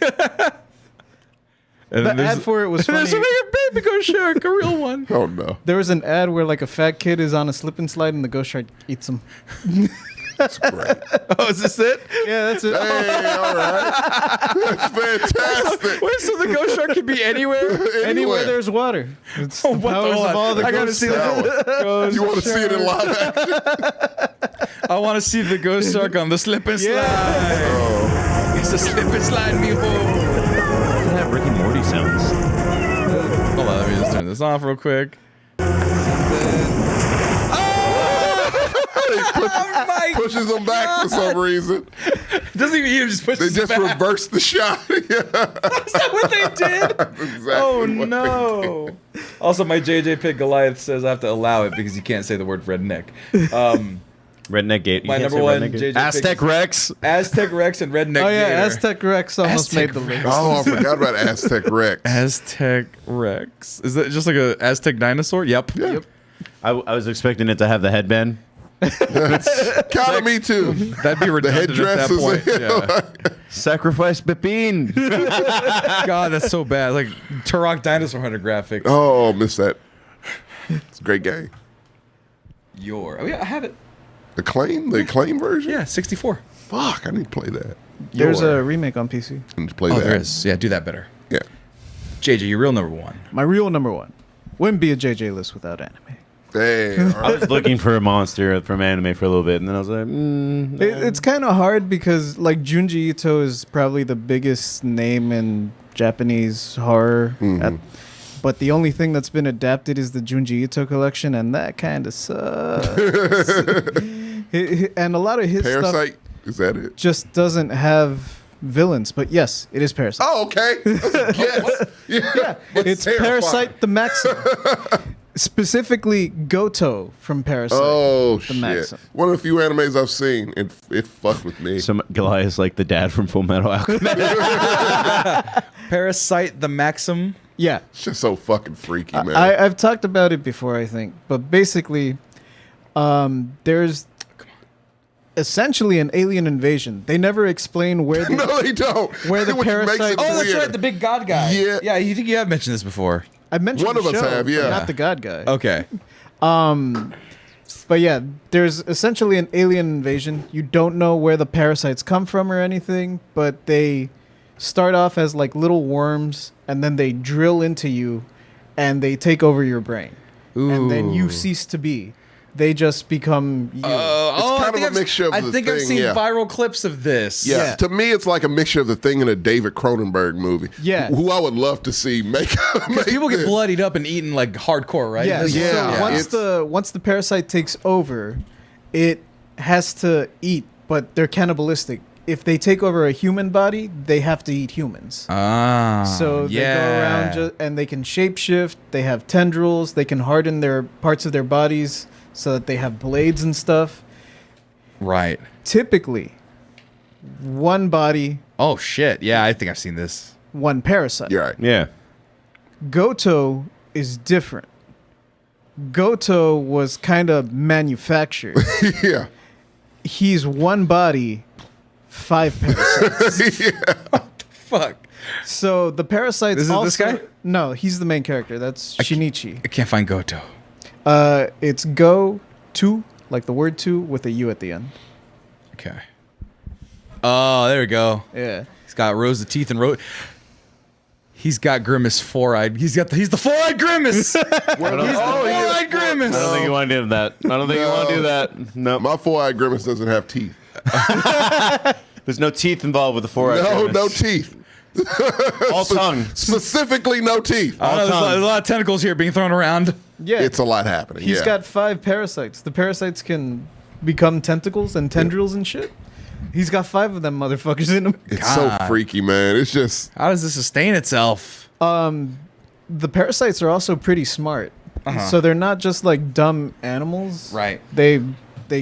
And The then there's- ad for it was There's funny. a baby ghost shark, a real one. Oh, no. There was an ad where like a fat kid is on a slip and slide and the ghost shark eats him. That's great. Oh, is this it? Yeah, that's it. Hey, all right. That's fantastic. Wait, so the ghost shark can be anywhere? Anywhere there's water. It's the What the- powers hold of on. all the I gotta ghosts. see that. You want to see it in live action? I want to see the ghost shark on the slip and slide. Yeah. It's a slip and slide, mijo. Doesn't have Rick and Morty sounds. Hold on, let me just turn this off real quick. Oh my! Pushes them back for some reason. Doesn't even he just They pushes just it back. reversed the shot. Yeah. Is that what they did? Exactly Oh what they no! Also, my JJ pick Goliath says I have to allow it because you can't say the word redneck. Redneck Gate. You My can't number say one Redneck Gate. JJ Aztec pick Rex. Aztec Rex and Redneck. Oh yeah, Gator. Aztec Rex almost Aztec made the list. Oh, I forgot about Aztec Rex. Aztec Rex. Is that just like a Aztec dinosaur? Yep. Yeah. I was expecting it to have the headband. Kind of me too. That'd be The redundant headdress at that point. is Yeah. Sacrifice Pepin. God, that's so bad. Like Turok Dinosaur Hunter graphics. Oh, miss that. It's a great game. Oh yeah, I have it. The Acclaim version? Yeah, 64. Fuck, I need to play that. There's a remake on PC. I need to play Oh, that. there is. Yeah, do that better. Yeah. JJ, your real number one. My real number one. Wouldn't be a JJ list without anime. Hey, all I right. was looking for a monster from anime for a little bit, and then I was like, It's kind of hard because like Junji Ito is probably the biggest name in Japanese horror. But the only thing that's been adapted is the Junji Ito collection, and that kind of sucks. And a lot of his stuff Parasite? Is that it? just doesn't have villains. But yes, it is Parasite. Oh, okay. Yes. Yeah. It's terrifying. Parasite the Maxim. Specifically Goto from Parasite. Oh, the shit. Maxim. One of the few animes I've seen, and it fucked with me. some Goliath's like the dad from Full Metal Alchemist. Parasite the Maxim. Yeah. It's just so fucking freaky, man. I've talked about it before, I think. But basically, there's essentially an alien invasion. They never explain where the, no, they don't. where the Which makes parasite- it Oh, that's weird. right, the big god guy. Yeah. Yeah, you think you have mentioned this before. I mentioned One of the us show, have, but yeah. not the god guy. Okay. But yeah, there's essentially an alien invasion. You don't know where the parasites come from or anything, but they start off as like little worms, and then they drill into you, and they take over your brain, and then you cease to be. They just become you. kind of think a mixture of I the think I've thing, seen yeah. viral clips of this. Yeah. Yeah. To me, it's like a mixture of the thing in a David Cronenberg movie. Yeah. Who I would love to see make People get this. bloodied up and eaten like hardcore, right? Yeah. Yeah, So once the parasite takes over, it has to eat, but they're cannibalistic. If they take over a human body, they have to eat humans. Ah. So they go around and they can shapeshift. They have tendrils. They can harden their parts of their bodies so that they have blades and stuff. Right. Typically, one body, Oh shit. Yeah, I think I've seen this. one parasite. You're right. Yeah. Goto is different. Goto was kind of manufactured. yeah. He's one body, 5 parasites. Fuck. So the parasites Is it also... this guy? No, he's the main character. That's Shinichi. I can't find Goto. It's go to, like the word to, with a U at the end. Okay. Oh, there we go. Yeah. He's got rows of teeth and He's got Grimace four-eyed. He's the four-eyed Grimace. He's the four-eyed Grimace. I don't think you want to do that. I don't think you want to do that. No. My four-eyed grimace doesn't have teeth. There's no teeth involved with the four-eyed No, grimace. no teeth. All tongue. Specifically, no teeth. I don't know, there's a lot of tentacles here being thrown around. Yeah. It's a lot happening. He's yeah. got 5 parasites. The parasites can become tentacles and tendrils and shit. He's got 5 of them motherfuckers in him. It's so freaky, man. It's just How does this sustain itself? The parasites are also pretty smart. So they're not just like dumb animals. Right. They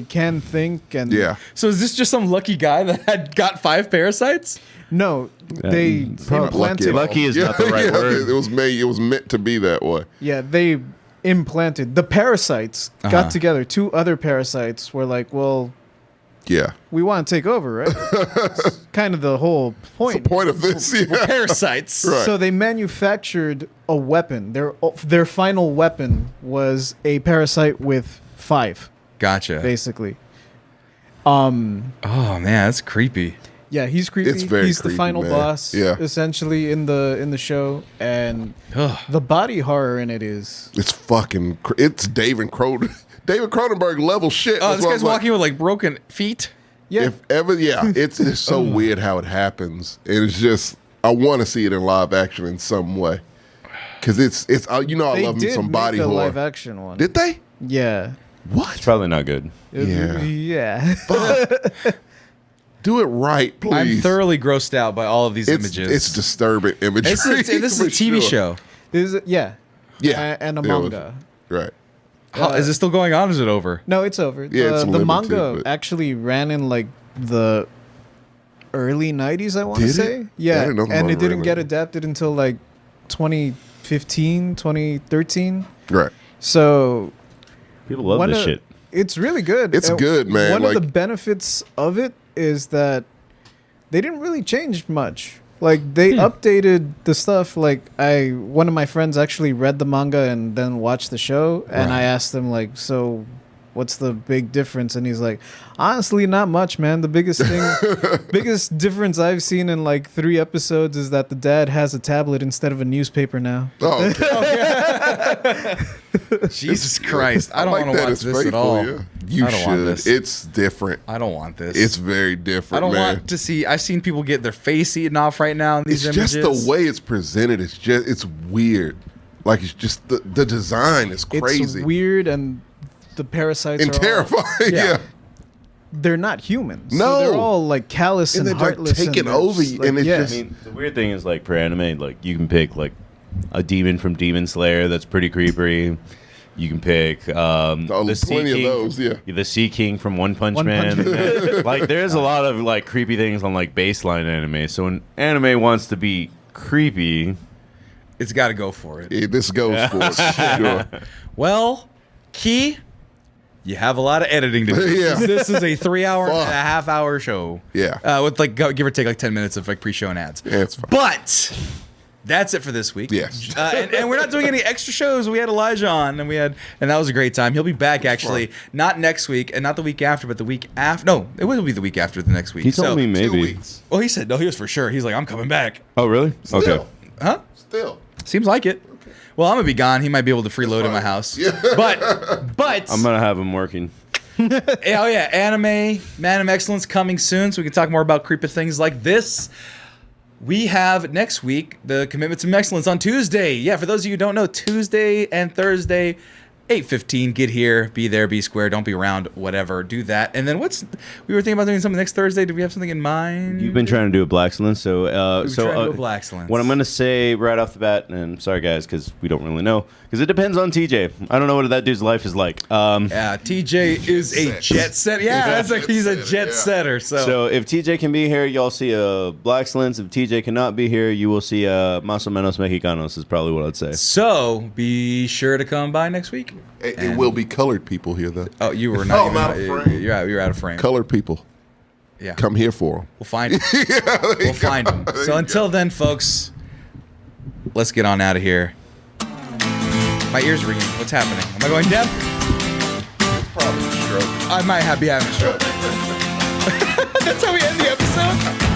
can think and yeah. So is this just some lucky guy that had got 5 parasites? No, they implanted. Lucky is not the right word. It was made. It was meant to be that way. Yeah, they implanted. The parasites got together. 2 other parasites were like, well, Yeah. we want to take over, right? It's kind of the whole point. The point of this, yeah. Parasites. Right. So they manufactured a weapon. Their final weapon was a parasite with 5, Gotcha. basically. Oh man, that's creepy. Yeah, he's creepy. It's very he's creepy, the final man. boss, Yeah. essentially in the show, and Ugh. the body horror in it is It's fucking. It's David Cronenberg level shit. Oh, That's this what guy's I'm like, walking with like broken feet. yeah. If ever, yeah, it's just so weird how it happens. And it's just, I want to see it in live action in some way. Because it's you know, I They love me did some body make a horror. live action one. Did they? Yeah. What? It's probably not good. Yeah. Yeah. Do it right, please. I'm thoroughly grossed out by all of these images. It's disturbing imagery. This is a for TV sure. show. Yeah. Yeah. And a It was- manga. Right. How, is it still going on? Or is it over? No, it's over. Yeah, it's the limited, manga but- actually ran in like the early 90s, I want to Did it? say. I Yeah. didn't know the And manga it didn't ran get in. adapted until like 2015, 2013. Right. So People love one this of- shit. it's really good. It's good, man. One of Like- the benefits of it is that they didn't really change much. Like they updated the stuff. Like one of my friends actually read the manga and then watched the show, and I asked him like, so what's the big difference? And he's like, honestly, not much, man. The biggest difference I've seen in like 3 episodes is that the dad has a tablet instead of a newspaper now. Oh, okay. Jesus Christ! I don't like want to that. watch It's this at faithful, all. yeah. You I don't want should. this. It's different. I don't want this. It's very I different, don't man. want to see. I've seen people get their face eaten off right now in these It's images. just the way it's presented. It's weird. Like it's just the design is crazy It's weird, and the parasites and are all- terrifying. yeah. they're not humans. No. So they're all like callous And and, they're, like, heartless. taking they're over just, you, like, and it's yeah. just- I mean, the weird thing is, like, for anime, like, you can pick, like, a demon from Demon Slayer that's pretty creepy. You can pick the Sea plenty of King, those, yeah. the Sea King from One Punch One Man. Punch Like, there's a lot of, like, creepy things on, like, baseline anime. So when anime wants to be creepy, It's got to go for it. Yeah, this goes for it. Sure. Well, Key, you have a lot of editing to do. Yeah. This is a 3-hour and Fuck. a half-hour show. Yeah. With like give or take like 10 minutes of like pre-show and ads. Yeah, it's fine. But that's it for this week. Yes. And we're not doing any extra shows. We had Elijah on, and that was a great time. He'll be back actually, not next week, and not the week after, but the week after. No, it will be the week after the next week. He told me 2 maybe. weeks. Well, he said no. He was for sure. He's like, I'm coming back. Oh, really? Still. Okay. Huh? Still. Seems like it. Well, I'm gonna be gone. He might be able to freeload in my house. Yeah. But I'm gonna have him working. oh yeah, anime, Man of Excellence coming soon, so we can talk more about creepy things like this. We have next week the Commitment to Excellence on Tuesday. Yeah, for those of you who don't know, Tuesday and Thursday, 8:15. Get here, be there, be square. Don't be around, whatever. Do that. And then we were thinking about doing something next Thursday. Do we have something in mind? You've been trying to do a Black Excellence, so trying to do a Black Excellence. What I'm gonna say right off the bat, and I'm sorry guys, because we don't really know, because it depends on TJ. I don't know what that dude's life is like. Yeah, TJ is a jet setter. Yeah, that's like he's a jet setter. So if TJ can be here, y'all see a Black Excellence. If TJ cannot be here, you will see a Más o menos Mexicanos. Is probably what I'd say. So be sure to come by next week. It will be colored people here, though. Oh, you were not. Oh, even, I'm out of frame. You're out of frame. Colored people. Yeah. Come here for them. We'll find him. We'll find him. So until then, folks, let's get on out of here. My ears ringing. What's happening? Am I going deaf? Probably stroke. I might be having a stroke. That's how we end the episode.